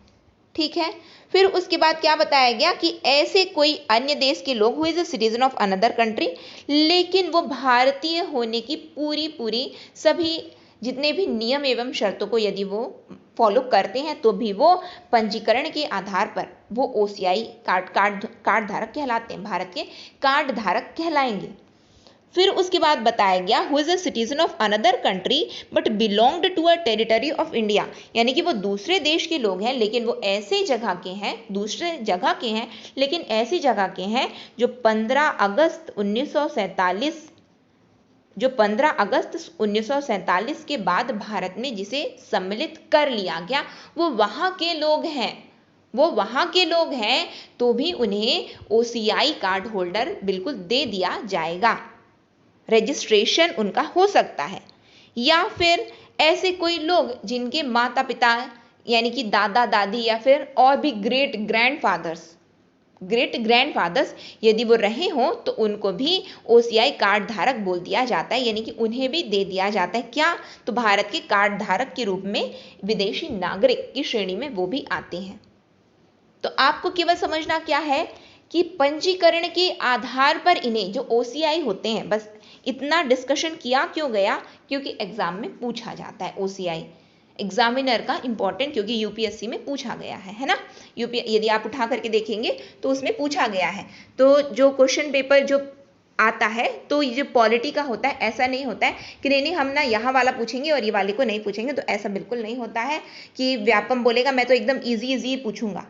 ठीक है। फिर उसके बाद क्या बताया गया कि ऐसे कोई अन्य देश के लोग हुए सिटीजन ऑफ अनदर कंट्री, लेकिन वो भारतीय होने की पूरी सभी जितने भी नियम एवं शर्तों को यदि वो फॉलो करते हैं तो भी वो पंजीकरण के आधार पर वो OCI कार्ड धारक कहलाते हैं, भारत के कार्ड धारक कहलाएंगे। फिर उसके बाद बताया गया who is a citizen of another country but belonged to a territory of India, यानी कि वो दूसरे देश के लोग हैं लेकिन वो ऐसे जगह के हैं, दूसरे जगह के हैं लेकिन ऐसी जगह के हैं जो 15 अगस्त 1947 के बाद भारत में जिसे सम्मिलित कर लिया गया, वो वहाँ के लोग हैं, वो वहाँ के लोग हैं, तो भी उन्हें OCI कार्ड होल्डर बिल्कुल दे दिया जाएगा, रजिस्ट्रेशन उनका हो सकता है। या फिर ऐसे कोई लोग जिनके माता पिता यानी कि दादा दादी या फिर और भी ग्रेट ग्रैंडफादर्स यदि वो रहे हों तो उनको भी OCI कार्ड धारक बोल दिया जाता है, यानी कि उन्हें भी दे दिया जाता है क्या, तो भारत के कार्ड धारक के रूप में विदेशी नागरिक की श्रेणी में वो भी आते हैं। तो आपको केवल समझना क्या है कि पंजीकरण के आधार पर इन्हें जो OCI होते हैं, बस इतना डिस्कशन किया क्यों गया, क्योंकि एग्जाम में पूछा जाता है OCI, एग्जामिनर का इंपॉर्टेंट, क्योंकि UPSC में पूछा गया है ना। यदि आप उठा करके देखेंगे तो उसमें पूछा गया है। तो जो क्वेश्चन पेपर जो आता है तो ये जो पॉलिटी का होता है, ऐसा नहीं होता है कि नहीं हम ना यहाँ वाला पूछेंगे और ये वाले को नहीं पूछेंगे, तो ऐसा बिल्कुल नहीं होता है कि व्यापम बोलेगा मैं तो एकदम ईजी पूछूंगा,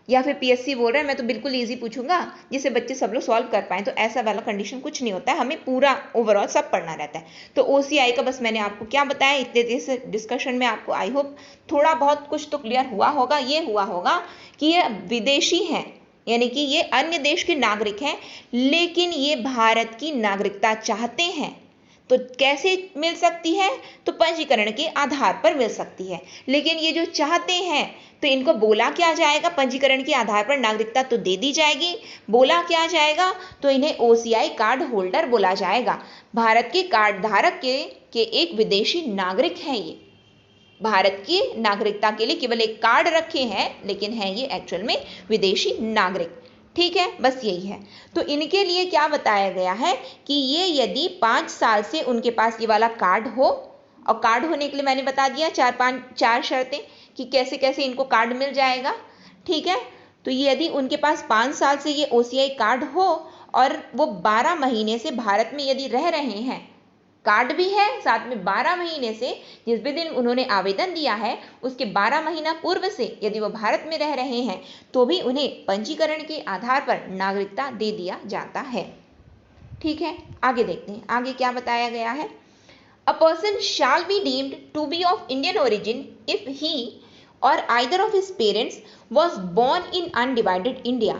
या फिर PSC बोल रहा है मैं तो बिल्कुल ईजी पूछूंगा जिससे बच्चे सब लोग सॉल्व कर पाएं, तो ऐसा वाला कंडीशन कुछ नहीं होता है, हमें पूरा ओवरऑल सब पढ़ना रहता है। तो OCI का बस मैंने आपको क्या बताया, इतने देर से डिस्कशन में आपको आई होप थोड़ा बहुत कुछ तो क्लियर हुआ होगा। ये हुआ होगा कि ये विदेशी हैं, यानी कि ये अन्य देश के नागरिक हैं लेकिन ये भारत की नागरिकता चाहते हैं, तो कैसे मिल सकती है, तो पंजीकरण के आधार पर मिल सकती है। लेकिन ये जो चाहते हैं तो इनको बोला क्या जाएगा, पंजीकरण के आधार पर नागरिकता तो दे दी जाएगी, बोला क्या जाएगा, तो इन्हें OCI कार्ड होल्डर बोला जाएगा। भारत के कार्ड धारक के एक विदेशी नागरिक हैं, ये भारत की नागरिकता के लिए केवल एक कार्ड रखे हैं लेकिन हैं ये एक्चुअल में विदेशी नागरिक, ठीक है। बस यही है। तो इनके लिए क्या बताया गया है कि ये यदि 5 साल से उनके पास ये वाला कार्ड हो, और कार्ड होने के लिए मैंने बता दिया 4 शर्तें कि कैसे कैसे इनको कार्ड मिल जाएगा, ठीक है। तो यदि उनके पास 5 साल से ये OCI कार्ड हो और वो 12 महीने से भारत में यदि रह रहे हैं, कार्ड भी है साथ में 12 महीने से जिस भी दिन उन्होंने आवेदन दिया है उसके 12 महीना पूर्व से यदि वो भारत में रह रहे हैं तो भी उन्हें पंजीकरण के आधार पर नागरिकता दे दिया जाता है, ठीक है। आगे देखते हैं, आगे क्या बताया गया है। A person shall be deemed to be of Indian origin if he or either of his parents was born in undivided India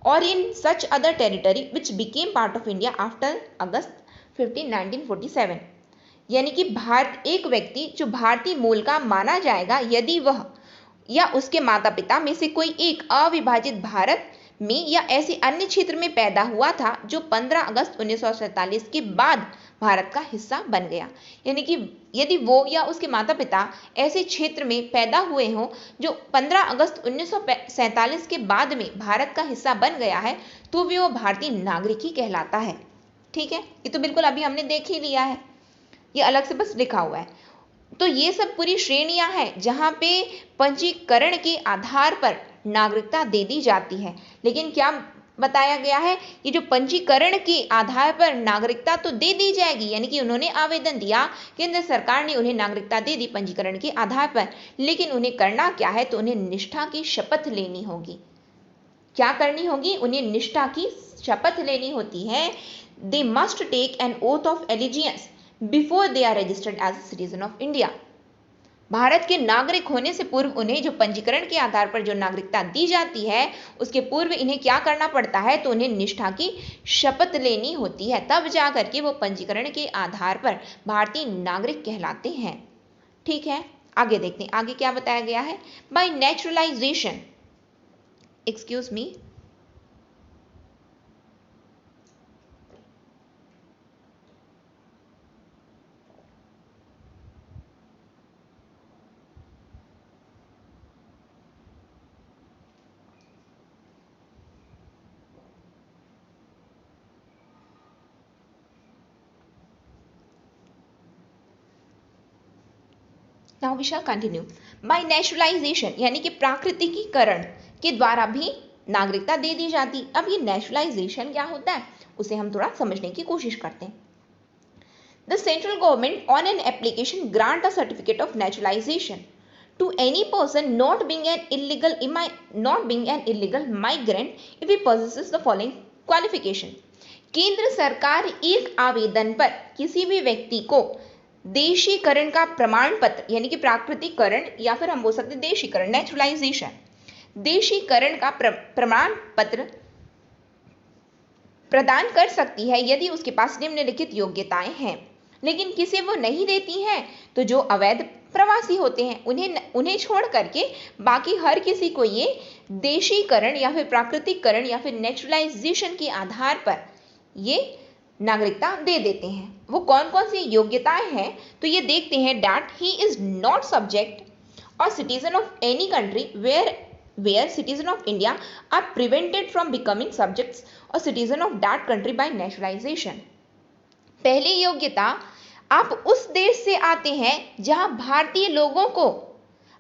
or in such other territory which became part of India after August 15, 1947। यानी कि एक व्यक्ति जो भारतीय मूल का माना जाएगा यदि वह या उसके माता पिता में से कोई एक अविभाजित भारत में या ऐसे अन्य क्षेत्र में पैदा हुआ था जो 15 अगस्त 1947 के बाद भारत का हिस्सा बन गया। यानी कि यदि वो या उसके माता पिता ऐसे क्षेत्र में पैदा हुए हों जो 15 अगस्त 1947 के बाद में भारत का हिस्सा बन गया है तो भी वो भारतीय नागरिक ही कहलाता है। ठीक है, ये तो बिल्कुल अभी हमने देख ही लिया है, ये अलग से बस लिखा हुआ है। तो ये सब पूरी श्रेणियां हैं जहां पे पंजीकरण के आधार पर नागरिकता दे दी जाती है। लेकिन क्या बताया गया है, ये जो पंजीकरण के आधार पर नागरिकता तो दे दी जाएगी, यानी कि उन्होंने आवेदन दिया, केंद्र सरकार ने उन्हें नागरिकता दे दी पंजीकरण के आधार पर, लेकिन उन्हें करना क्या है, तो उन्हें निष्ठा की शपथ लेनी होगी। क्या करनी होगी, उन्हें निष्ठा की शपथ लेनी होती है। They must take an oath of allegiance before they are registered as citizen of India. Bharat के नागरिक होने से पूर्व उन्हें जो पंजीकरण के आधार पर जो नागरिकता दी जाती है उसके पूर्व इन्हें क्या करना पड़ता है, तो उन्हें निष्ठा की शपथ लेनी होती है, तब जाकर के वो पंजीकरण के आधार पर भारतीय नागरिक कहलाते हैं। ठीक है, आगे देखते हैं आगे क्या बताया गया है। By naturalisation, excuse me, now we shall continue. By naturalisation यानी कि प्राकृतिकीकरण के द्वारा भी नागरिकता दे दी जाती। अब ये नेचुरलाइजेशन क्या होता है उसे हम थोड़ा समझने की कोशिश करते हैं। The central government on an application grant a certificate of naturalisation to any person not being an illegal migrant if he possesses the following qualification। केंद्र सरकार एक आवेदन पर किसी भी व्यक्ति को देशीकरण का प्रमाण पत्र यानी कि प्राकृतिकरण या फिर हम बोल सकते हैं देशीकरण, नेचुरलाइजेशन, देशीकरण का प्रमाण पत्र प्रदान कर सकती है यदि उसके पास निम्नलिखित योग्यताएं हैं। लेकिन किसे वो नहीं देती हैं, तो जो अवैध प्रवासी होते हैं उन्हें छोड़ करके बाकी हर किसी को ये देशीकरण या फिर प्राकृतिकरण या फिर नेचुरलाइजेशन के आधार पर ये नागरिकता दे देते हैं। वो कौन कौन सी योग्यताएं हैं, तो ये देखते हैं। That he is not subject और citizen of any country where citizen of India are prevented from becoming subjects or citizen of that country by naturalization। पहली योग्यता, आप उस देश से आते हैं जहां भारतीय लोगों को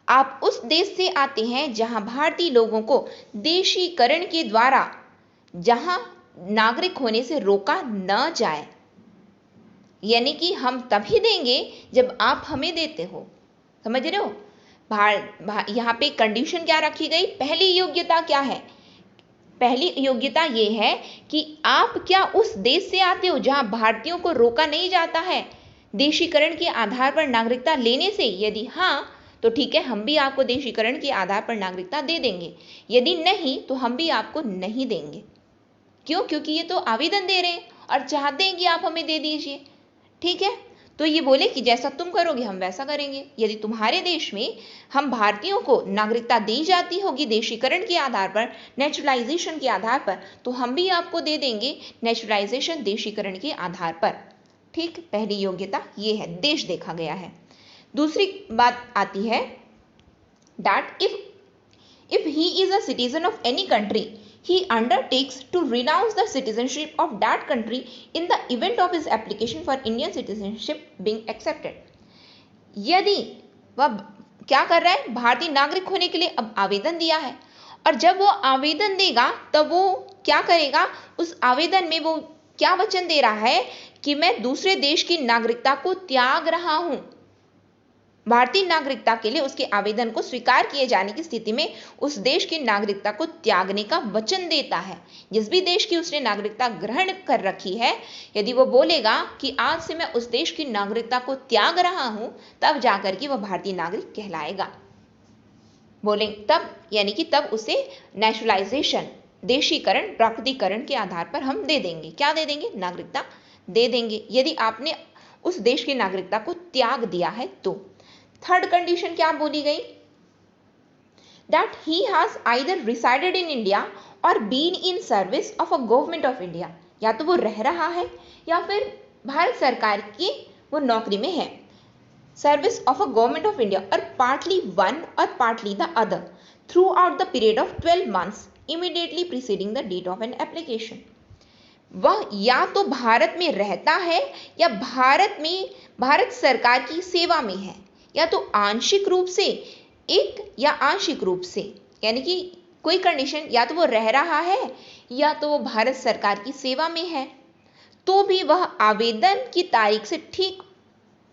आप उस देश से आते हैं जहां भारतीय लोगों को देशीकरण के द्वारा जहां नागरिक होने से रोका न जाए। यानी कि हम तभी देंगे जब आप हमें देते हो, समझ रहे हो। यहाँ पे कंडीशन क्या रखी गई, पहली योग्यता क्या है, पहली योग्यता ये है कि आप क्या उस देश से आते हो जहां भारतीयों को रोका नहीं जाता है देशीकरण के आधार पर नागरिकता लेने से। यदि हाँ तो ठीक है, हम भी आपको देशीकरण के आधार पर नागरिकता दे देंगे, यदि नहीं तो हम भी आपको नहीं देंगे। क्यों, क्योंकि ये तो आवेदन दे रहे हैं और चाहते हैं कि आप हमें दे दीजिए। ठीक है, तो ये बोले कि जैसा तुम करोगे हम वैसा करेंगे। यदि तुम्हारे देश में हम भारतीयों को नागरिकता दी जाती होगी देशीकरण के आधार पर, नेचुरलाइजेशन के आधार पर, तो हम भी आपको दे देंगे नेचुरलाइजेशन देशीकरण के आधार पर। ठीक, पहली योग्यता ये है, देश देखा गया है। दूसरी बात आती है that if he is a citizen of any country he undertakes to renounce the citizenship of that country in the event of his application for Indian citizenship being accepted। यदि वह क्या कर रहा है, भारतीय नागरिक होने के लिए अब आवेदन दिया है, और जब वो आवेदन देगा तब वो क्या करेगा, उस आवेदन में वो क्या वचन दे रहा है कि मैं दूसरे देश की नागरिकता को त्याग रहा हूं। भारतीय नागरिकता के लिए उसके आवेदन को स्वीकार किए जाने की स्थिति में उस देश की नागरिकता को त्यागने का वचन देता है। जिस भी देश की उसने नागरिकता ग्रहण कर रखी है, यदि वो बोलेगा कि आज से मैं उस देश की नागरिकता को त्याग रहा हूं, तब जाकर के वह भारतीय नागरिक कहलाएगा। बोले तब, यानी कि तब उसे नेचुरलाइजेशन, देशीकरण, प्राकृतिकरण के आधार पर हम दे देंगे। क्या दे देंगे, नागरिकता दे देंगे, यदि आपने उस देश की नागरिकता को त्याग दिया है तो। थर्ड कंडीशन क्या बोली गई, that he has either resided in India or been in service of a government of India, या तो वो रह रहा है या फिर भारत सरकार की वो नौकरी में है, service of a government of India, और पार्टली वन और partly the other throughout the period of 12 months immediately preceding the date of an application. वह या तो भारत में रहता है या भारत सरकार की सेवा में है, या तो आंशिक रूप से एक या आंशिक रूप से, यानी कि कोई कंडीशन, या तो वो रह रहा है या तो वो भारत सरकार की सेवा में है, तो भी वह आवेदन की तारीख से ठीक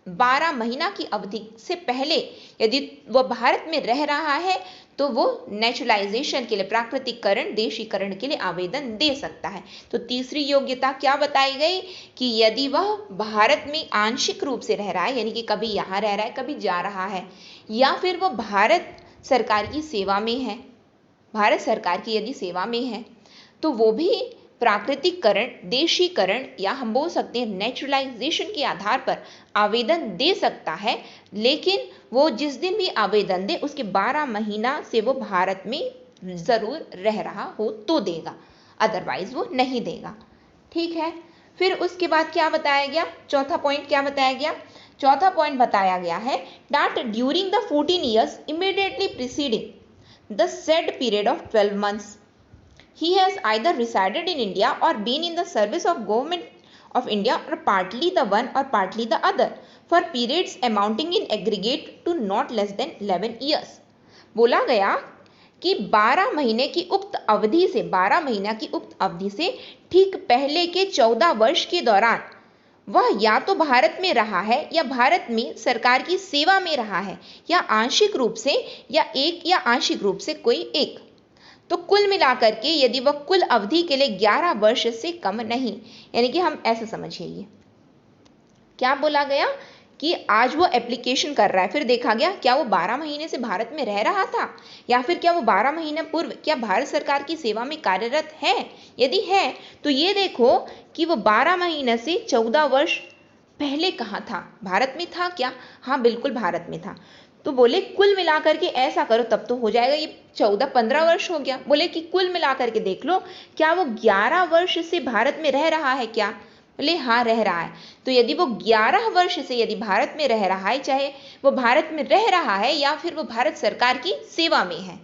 12 महीना की अवधि से पहले यदि वह भारत में रह रहा है तो वो नेचुरलाइजेशन के लिए, प्राकृतिकरण, देशीकरण के लिए आवेदन दे सकता है। तो तीसरी योग्यता क्या बताई गई कि यदि वह भारत में आंशिक रूप से रह रहा है, यानी कि कभी यहाँ रह रहा है कभी जा रहा है, या फिर वह भारत सरकार की सेवा में है, भारत सरकार की यदि सेवा में है, तो वो भी प्राकृतिकरण, देशीकरण या हम बोल सकते हैं नेचुरलाइजेशन के आधार पर आवेदन दे सकता है, लेकिन वो जिस दिन भी आवेदन दे उसके 12 महीना से वो भारत में जरूर रह रहा हो तो देगा, अदरवाइज वो नहीं देगा। ठीक है, फिर उसके बाद क्या बताया गया, चौथा पॉइंट क्या बताया गया, चौथा पॉइंट बताया गया है that during the 14 years immediately preceding the said period of 12 months he has either resided in India or been in the service of government of India or partly the one or partly the other for periods amounting in aggregate to not less than 11 years। बोला गया कि 12 महीने की उक्त अवधि से, 12 महीना की उक्त अवधि से ठीक पहले के 14 वर्ष के दौरान वह या तो भारत में रहा है या भारत में सरकार की सेवा में रहा है, या आंशिक रूप से या एक या आंशिक रूप से कोई एक। तो कुल मिलाकर के यदि वह कुल अवधि के लिए 11 वर्ष से कम नहीं, यानी कि हम ऐसे समझिए, ये क्या बोला गया कि आज वो एप्लीकेशन कर रहा है, फिर देखा गया क्या वो 12 महीने से भारत में रह रहा था, या फिर क्या वो 12 महीने पूर्व क्या भारत सरकार की सेवा में कार्यरत है। यदि है तो ये देखो कि वो 12 महीने से 14 वर्ष पहले कहाँ था, भारत में था क्या, हाँ बिल्कुल भारत में था। तो बोले कुल मिलाकर के ऐसा करो तब तो हो जाएगा, ये 14-15 वर्ष हो गया। बोले कि कुल मिलाकर के देख लो क्या वो 11 वर्ष से भारत में रह रहा है क्या, बोले हाँ रह रहा है। तो यदि वो 11 वर्ष से यदि भारत में रह रहा है, चाहे वो भारत में रह रहा है या फिर वो भारत सरकार की सेवा में है,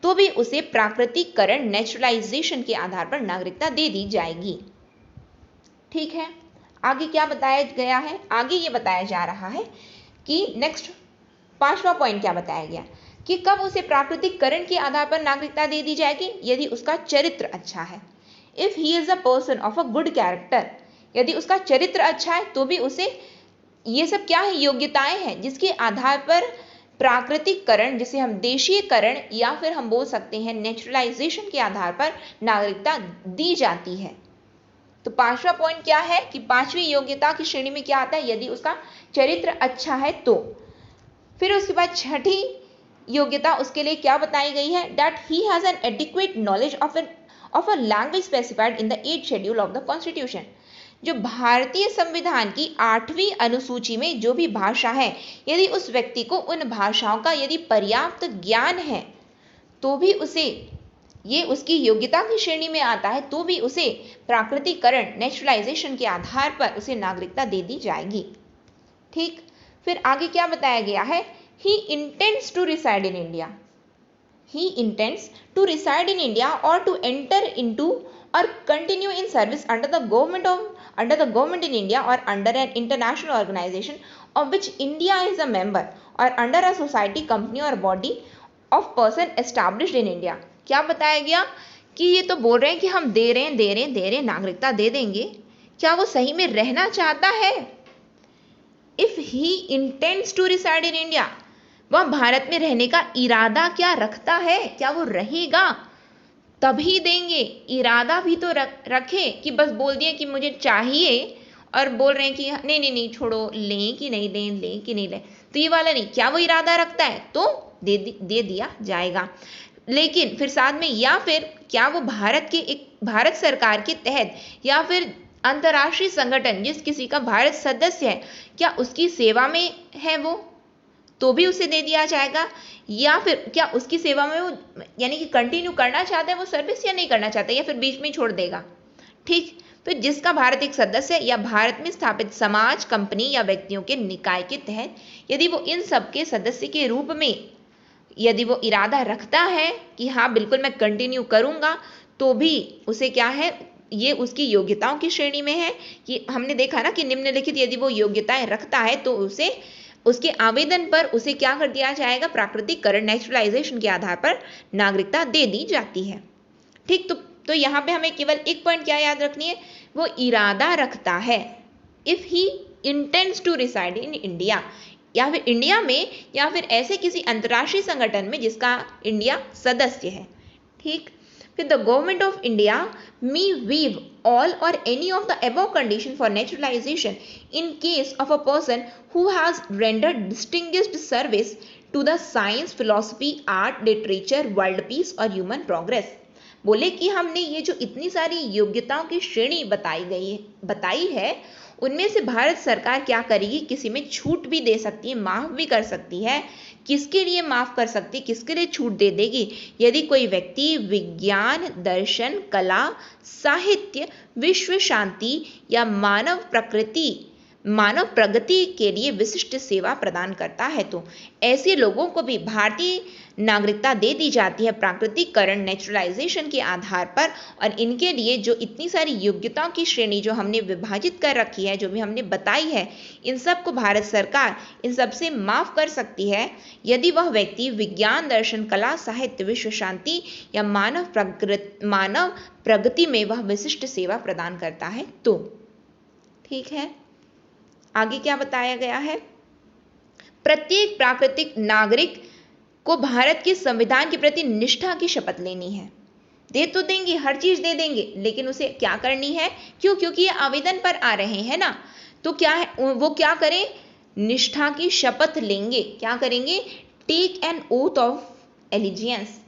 तो भी उसे प्राकृतिकरण, नेचुरलाइजेशन के आधार पर नागरिकता दे दी जाएगी। ठीक है, आगे क्या बताया गया है, आगे ये बताया जा रहा है कि नेक्स्ट 5वां पॉइंट क्या बताया गया कि कब उसे प्राकृतिकरण के आधार पर नागरिकता दे दी जाएगी, यदि उसका चरित्र अच्छा है। If he is a person of a good character, यदि उसका चरित्र अच्छा है तो भी उसे, ये सब क्या है, योग्यताएं हैं जिसके आधार पर प्राकृतिकरण, जिसे हम देशीयकरण या फिर हम बोल सकते हैं नेचुरलाइजेशन के आधार पर नागरिकता दी जाती है। तो 5वां पॉइंट क्या है कि 5वीं योग्यता की श्रेणी में क्या आता है, यदि उसका चरित्र अच्छा है तो। फिर उसके बाद 6ठी योग्यता उसके लिए क्या बताई गई है, that he has an adequate knowledge of a language specified in the 8th schedule of the constitution. जो भारतीय संविधान की 8वीं अनुसूची में जो भी भाषा है, यदि उस व्यक्ति को उन भाषाओं का यदि पर्याप्त ज्ञान है तो भी उसे, ये उसकी योग्यता की श्रेणी में आता है, तो भी उसे प्राकृतिकरण, नेचुरलाइजेशन के आधार पर उसे नागरिकता दे दी जाएगी। ठीक, फिर आगे क्या बताया गया है, he intends to reside in India, he intends to reside in India or to enter into or continue in service under the government in India or under an international organization of which India is a member or under a society, company or body of person established in India। क्या बताया गया कि ये तो बोल रहे हैं कि हम दे रहे हैं नागरिकता दे देंगे, क्या वो सही में रहना चाहता है। If he intends to reside in India, वह भारत में रहने का इरादा क्या रखता है, क्या वो रहेगा, तभी देंगे। इरादा भी तो रखे कि बस बोल दिए कि मुझे चाहिए और बोल रहे हैं कि नहीं छोड़ो, लें कि नहीं लें, लें कि नहीं लें, तो ये वाला नहीं, क्या वो इरादा रखता है तो दे दिया जाएगा। लेकिन फिर साथ में, या फिर क्या वो भारत सरकार के तहत या फिर अंतर्राष्ट्रीय संगठन जिस किसी का भारत सदस्य है, क्या उसकी सेवा में है वो, तो भी उसे दे दिया जाएगा, या फिर क्या उसकी सेवा में वो यानी कि कंटिन्यू करना चाहता है वो सर्विस, या नहीं करना चाहता है, या फिर बीच में छोड़ देगा। ठीक, तो जिसका भारत एक सदस्य या भारत में स्थापित समाज, कंपनी या व्यक्तियों के निकाय के तहत यदि वो इन सब के सदस्य के रूप में यदि वो इरादा रखता है कि हाँ बिल्कुल मैं कंटिन्यू करूंगा, तो भी उसे क्या है, ये उसकी योग्यताओं की श्रेणी में है कि हमने देखा ना कि निम्नलिखित यदि वो योग्यताएं रखता है तो उसे उसके आवेदन पर उसे क्या कर दिया जाएगा, प्राकृतिकरण नेचुरलाइजेशन के आधार पर नागरिकता दे दी जाती है। ठीक, तो यहाँ पे हमें केवल एक पॉइंट क्या याद रखनी है, वो इरादा रखता है। If he intends to reside in India, या फिर इंडिया में, या फिर ऐसे किसी अंतर्राष्ट्रीय संगठन में जिसका इंडिया सदस्य है। ठीक, फिर the government of India may waive all or any of the above condition for naturalization in case of a person who has rendered distinguished service to the science, philosophy, art, literature, world peace और human progress। बोले कि हमने ये जो इतनी सारी योग्यताओं की श्रेणी बताई है उनमें से भारत सरकार क्या करेगी, किसी में छूट भी दे सकती है, माफ भी कर सकती है। किसके लिए माफ कर सकती है, किसके लिए छूट दे देगी, यदि कोई व्यक्ति विज्ञान, दर्शन, कला, साहित्य, विश्व शांति या मानव प्रगति के लिए विशिष्ट सेवा प्रदान करता है, तो ऐसे लोगों को भी भारतीय नागरिकता दे दी जाती है प्राकृतिकरण नेचुरलाइजेशन के आधार पर। और इनके लिए जो इतनी सारी योग्यताओं की श्रेणी जो हमने विभाजित कर रखी है, जो भी हमने बताई है, इन सब को भारत सरकार इन सब से माफ कर सकती है यदि वह व्यक्ति विज्ञान, दर्शन, कला, साहित्य, विश्व शांति या मानव प्रगति में वह विशिष्ट सेवा प्रदान करता है तो। ठीक है, आगे क्या बताया गया है, प्रत्येक प्राकृतिक नागरिक को भारत के संविधान के प्रति निष्ठा की शपथ लेनी है। दे तो देंगे, हर चीज दे देंगे, लेकिन उसे क्या करनी है, क्योंकि ये आवेदन पर आ रहे हैं ना, तो क्या है वो क्या करें, निष्ठा की शपथ लेंगे। क्या करेंगे, take an oath of allegiance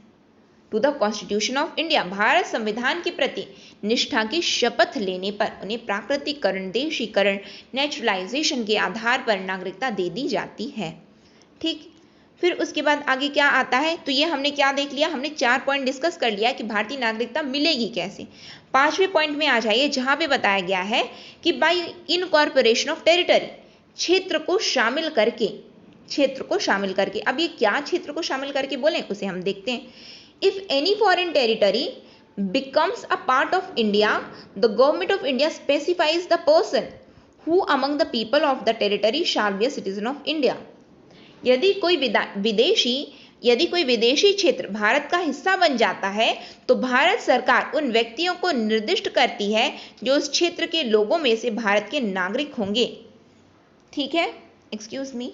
to the constitution of India. Bharat संविधान के प्रति निष्ठा की शपथ लेने पर उन्हें प्राकृतिकरण, देशीकरण, नेचुरलाइजेशन के आधार पर नागरिकता दे दी जाती है। ठीक, फिर उसके बाद आगे क्या आता है, तो ये हमने क्या देख लिया, हमने 4 पॉइंट डिस्कस कर लिया कि भारतीय नागरिकता मिलेगी कैसे। 5वें पॉइंट में आ जाइए जहां पे बताया गया है कि बाय इनकॉर्पोरेशन ऑफ टेरिटरी, क्षेत्र को शामिल करके। अब ये क्या क्षेत्र को शामिल करके बोले, उसे हम देखते हैं। If any foreign territory becomes a part of India, the government of India specifies the person who among the people of the territory shall be a citizen of India। यदि कोई विदेशी क्षेत्र भारत का हिस्सा बन जाता है तो भारत सरकार उन व्यक्तियों को निर्दिष्ट करती है जो उस क्षेत्र के लोगों में से भारत के नागरिक होंगे। ठीक है, excuse me.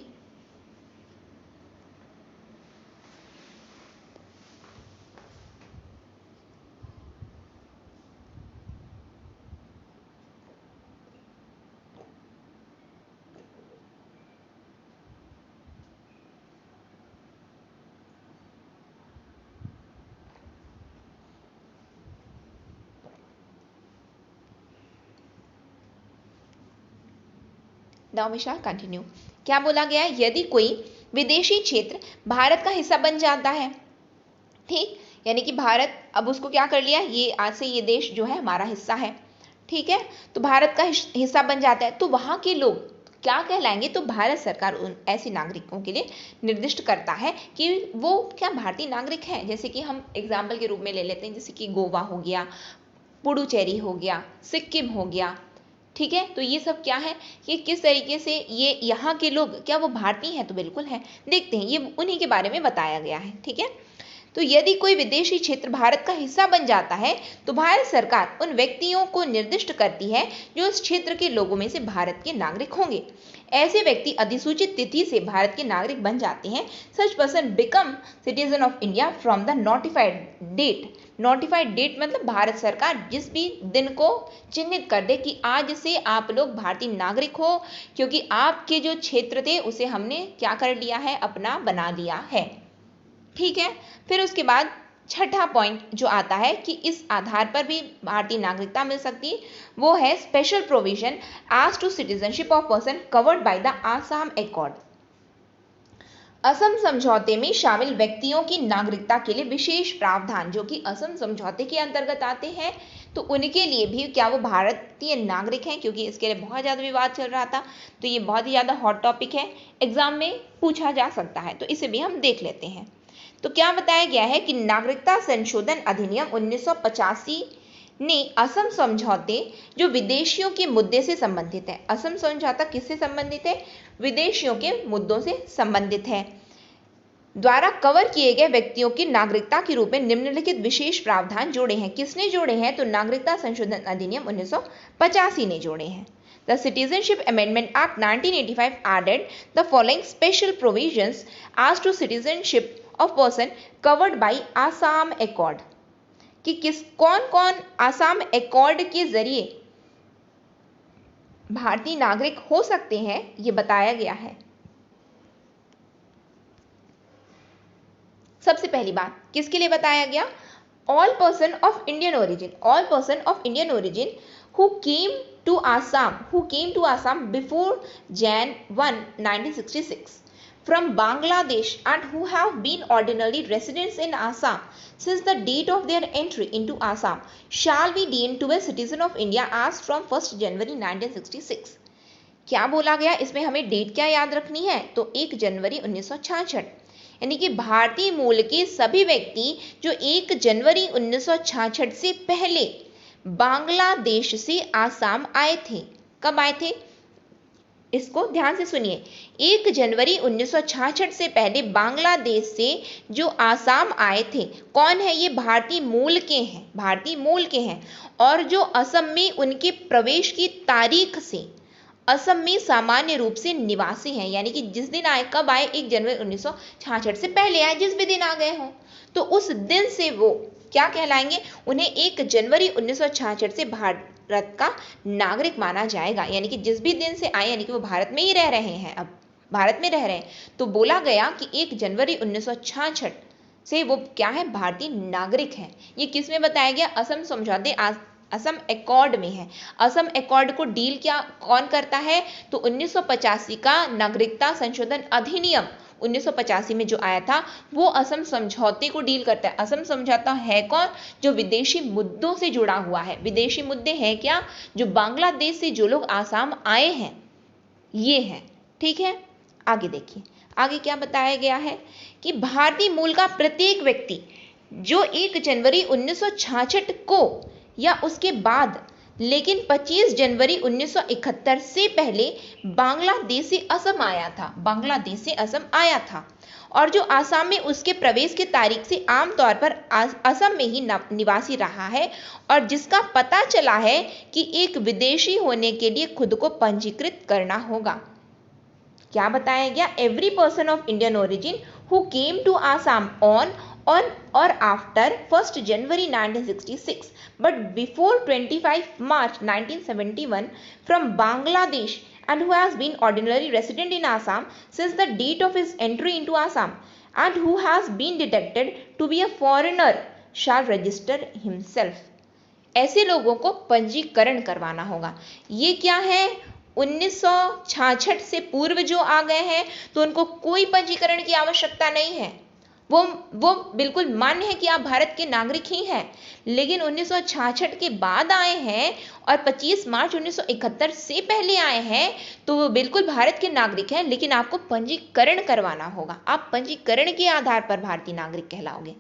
Now we shall continue. क्या बोला गया है, यदि कोई विदेशी क्षेत्र भारत का हिस्सा बन जाता है, ठीक, यानी कि भारत अब उसको क्या कर लिया, ये आज से ये देश जो है हमारा हिस्सा है। ठीक है, तो भारत का हिस्सा बन जाता है तो वहां के लोग क्या कहलाएंगे, तो भारत सरकार उन ऐसे नागरिकों के लिए निर्दिष्ट करता है कि वो क्या भारतीय नागरिक हैं। जैसे कि हम एग्जाम्पल के रूप में ले लेते हैं, जैसे कि गोवा हो गया, पुडुचेरी हो गया, सिक्किम हो गया। ठीक है, तो ये सब क्या है कि किस तरीके से ये यहाँ के लोग क्या वो भारतीय हैं, तो बिल्कुल है। देखते हैं, ये उन्हीं के बारे में बताया गया है। ठीक है, तो यदि कोई विदेशी क्षेत्र भारत का हिस्सा बन जाता है तो भारत सरकार उन व्यक्तियों को निर्दिष्ट करती है जो उस क्षेत्र के लोगों में से भारत के नागरिक होंगे। ऐसे व्यक्ति अधिसूचित तिथि से भारत के नागरिक बन जाते हैं। Such person become citizen of India from the notified date. Notified date मतलब भारत सरकार जिस भी दिन को चिन्हित कर दे कि आज से आप लोग भारतीय नागरिक हो, क्योंकि आपके जो क्षेत्र थे उसे हमने क्या कर लिया है, अपना बना लिया है। ठीक है, फिर उसके बाद छठा पॉइंट जो आता है कि इस आधार पर भी भारतीय नागरिकता मिल सकती है, वो है special provision as to citizenship of person covered by the Assam accord. Assam समझौते में शामिल व्यक्तियों की नागरिकता के लिए विशेष प्रावधान, जो कि असम समझौते के अंतर्गत आते हैं, तो उनके लिए भी क्या वो भारतीय नागरिक हैं, क्योंकि इसके लिए बहुत ज़्यादा विवाद चल रहा था, तो ये बहुत ही ज़्यादा हॉट टॉपिक है, एग्जाम में पूछा जा सकता है, तो इसे भी हम देख लेते हैं। तो क्या बताया गया है कि नागरिकता संशोधन अधिनियम 1985 ने असम समझौते जो विदेशियों के मुद्दे से संबंधित है, असम समझौता किससे संबंधित है, विदेशियों के मुद्दों से संबंधित है, द्वारा कवर किए गए व्यक्तियों की नागरिकता के रूप में निम्नलिखित विशेष प्रावधान जोड़े हैं। किसने जोड़े हैं, तो नागरिकता संशोधन अधिनियम 1985 ने जोड़े हैं। The Citizenship Amendment Act 1985 added the following special provisions as to citizenship of person covered by Assam Accord, कि कौन कौन आसाम एकॉर्ड के जरिए भारतीय नागरिक हो सकते हैं, ये बताया गया है। सबसे पहली बात किसके लिए बताया गया, all person of Indian origin, all person of Indian origin who came to Assam before Jan 1, 1966 from Bangladesh and who have been ordinarily residents in Assam since the date of their entry into Assam shall be deemed to be a citizen of India as from 1st January 1966। क्या बोला गया इसमें, हमें date क्या याद रखनी है, तो 1 जनवरी 1966, यानी कि भारतीय मूल के सभी व्यक्ति जो 1 जनवरी 1966 से पहले बांग्लादेश से आसाम आए थे। कब आए थे, इसको ध्यान से सुनिए, 1 जनवरी 1966 से पहले बांग्लादेश से जो आसाम आए थे, कौन है ये, भारतीय मूल के हैं, भारतीय मूल के हैं, और जो असम में उनके प्रवेश की तारीख से असम में सामान्य रूप से निवासी हैं, यानी कि जिस दिन आए, कब आए, 1 जनवरी 1966 से पहले आए, जिस भी दिन आ गए हों, तो उस दिन से वो क्या कहलाएंगे, उन्हें 1 जनवरी 1966 से भारत का नागरिक माना जाएगा, यानी कि जिस भी दिन से आए, यानी कि वो भारत में ही रह रहे हैं, अब भारत में रह रहे हैं, तो बोला गया कि 1 जनवरी 1966 से वो क्या है, भारतीय नागरिक हैं। ये किस में बताया गया, असम समझौते असम एकॉर्ड में है। असम एकॉर्ड को डील क्या कौन करता है, तो 1985 का नागरिकता संशोधन अधिनियम 1985 में जो आया था, वो असम समझौते को डील करता है। असम समझौता है कौन, जो विदेशी मुद्दों से जुड़ा हुआ है। विदेशी मुद्दे हैं क्या, जो बांग्लादेश से जो लोग आसाम आए हैं, ये हैं, ठीक है। आगे देखिए, आगे क्या बताया गया है कि भारतीय मूल का प्रत्येक व्यक्ति जो 1 जनवरी 1966 को या उसके बाद, लेकिन 25 जनवरी 1971 से पहले बांग्लादेश से असम आया था, बांग्लादेश से असम आया था, और जो आसाम में उसके प्रवेश की तारीख से आमतौर पर असम में ही निवासी रहा है, और जिसका पता चला है कि एक विदेशी होने के लिए खुद को पंजीकृत करना होगा। क्या बताया गया, every person of Indian origin who came to Assam on or after 1st January 1966 but before 25 March 1971 from Bangladesh and who has been ordinarily resident in Assam since the date of his entry into Assam and who has been detected to be a foreigner shall register himself। ऐसे लोगों को पंजीकरण करवाना होगा। ये क्या है, 1966 से पूर्व जो आ गए हैं तो उनको कोई पंजीकरण की आवश्यकता नहीं है, वो बिल्कुल मान्य है कि आप भारत के नागरिक ही हैं। लेकिन 1966 के बाद आए हैं और 25 मार्च 1971 से पहले आए हैं, तो वो बिल्कुल भारत के नागरिक हैं, लेकिन आपको पंजीकरण करवाना होगा। आप पंजीकरण के आधार पर भारतीय नागरिक कहलाओगे,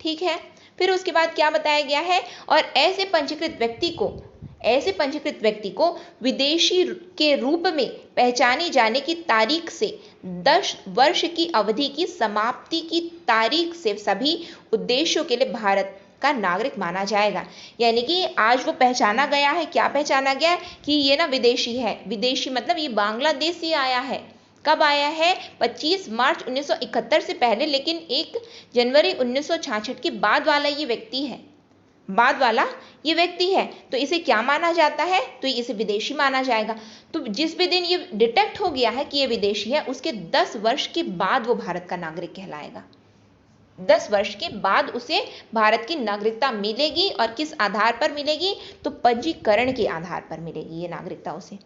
ठीक है। फिर उसके बाद क्या बताया गया है, और ऐसे पंजीकृत व्यक्ति को विदेशी के रूप में पहचाने जाने की तारीख से 10 वर्ष की अवधि की समाप्ति की तारीख से सभी उद्देश्यों के लिए भारत का नागरिक माना जाएगा। यानी कि आज वो पहचाना गया है, क्या पहचाना गया है कि ये ना विदेशी है, विदेशी मतलब ये बांग्लादेश से आया है। कब आया है, 25 मार्च 1971 से पहले, लेकिन 1 जनवरी 1966 के बाद वाला ये व्यक्ति है, बाद वाला ये व्यक्ति है, तो इसे क्या माना जाता है, तो इसे विदेशी माना जाएगा। तो जिस भी दिन ये डिटेक्ट हो गया है कि ये विदेशी है, उसके 10 वर्ष के बाद वो भारत का नागरिक कहलाएगा। 10 वर्ष के बाद उसे भारत की नागरिकता मिलेगी, और किस आधार पर मिलेगी, तो पंजीकरण के आधार पर मिलेगी ये नागरिकता उसे,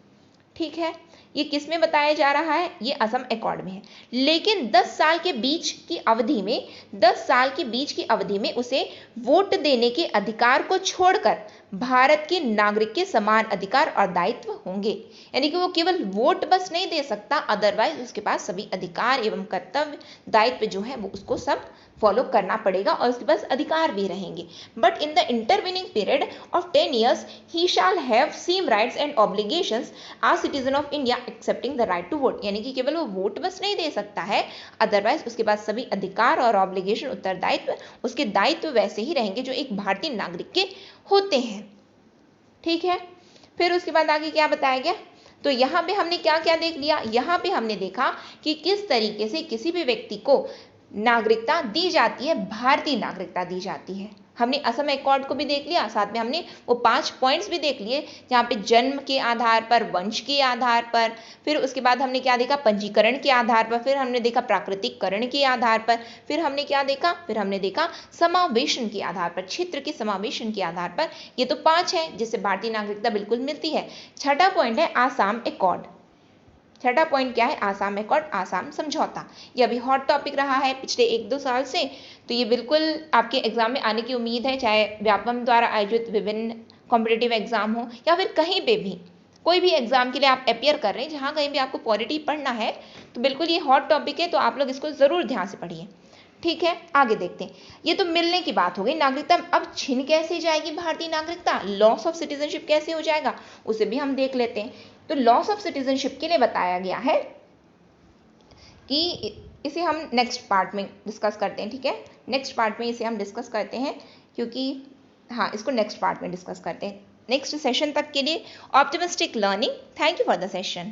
ठीक है, ये किस में बताया जा रहा है? ये असम एकॉर्ड में है। लेकिन 10 साल के बीच की अवधि में 10 साल के बीच की अवधि में उसे वोट देने के अधिकार को छोड़कर भारत के नागरिक के समान अधिकार और दायित्व होंगे। यानी कि वो केवल वोट बस नहीं दे सकता, अदरवाइज उसके पास सभी अधिकार एवं कर्तव्य दायित्व जो है वो उसको सब फॉलो करना पड़ेगा और उसके पास अधिकार भी रहेंगे। But in the intervening period of 10 years he shall have same rights and obligations as citizen of India excepting the right to vote. यानी कि केवल वो वोट बस नहीं दे सकता है, अदरवाइज उसके पास सभी अधिकार और ऑब्लिगेशन, उत्तरदायित्व, उसके दायित्व वैसे ही रहेंगे जो एक भारतीय नागरिक के होते हैं। ठीक है, फिर उसके बाद आगे क्या बताया गया? तो यहाँ पे हमने क्या क्या देख लिया? यहाँ पे हमने देखा कि किस तरीके से किसी भी व्यक्ति को नागरिकता दी जाती है, भारतीय नागरिकता दी जाती है। हमने असम एकॉर्ड को भी देख लिया, साथ में हमने वो 5 पॉइंट्स भी देख लिए, जहाँ पे जन्म के आधार पर, वंश के आधार पर, फिर उसके बाद हमने क्या देखा? पंजीकरण के आधार पर, फिर हमने देखा प्राकृतिककरण के आधार पर, फिर हमने क्या देखा? फिर हमने देखा समावेशन के आधार पर, क्षेत्र के समावेशन के आधार पर। ये तो 5 है जिससे भारतीय नागरिकता बिल्कुल मिलती है। छठा पॉइंट है आसाम एकॉर्ड। छठा पॉइंट क्या है? आसाम एकॉर्ड, आसाम समझौता। ये अभी हॉट टॉपिक रहा है पिछले 1-2 साल से, तो ये बिल्कुल आपके एग्जाम में आने की उम्मीद है, चाहे व्यापम द्वारा आयोजित विभिन्न कॉम्पिटिटिव एग्जाम हो या फिर कहीं पे भी कोई भी एग्जाम के लिए आप अपियर कर रहे हैं, जहाँ कहीं भी आपको पॉलिटी पढ़ना है, तो बिल्कुल ये हॉट टॉपिक है, तो आप लोग इसको जरूर ध्यान से पढ़िए। ठीक है, आगे देखते हैं। ये तो मिलने की बात हो गई नागरिकता। अब छिन कैसे जाएगी भारतीय नागरिकता? लॉस ऑफ सिटीजनशिप कैसे हो जाएगा, उसे भी हम देख लेते हैं। तो लॉस ऑफ सिटीजनशिप के लिए बताया गया है कि इसे हम नेक्स्ट पार्ट में डिस्कस करते हैं। ठीक है, नेक्स्ट पार्ट में इसे हम डिस्कस करते हैं, क्योंकि हाँ, इसको नेक्स्ट पार्ट में डिस्कस करते हैं। नेक्स्ट सेशन तक के लिए optimistic learning. Thank you for the session.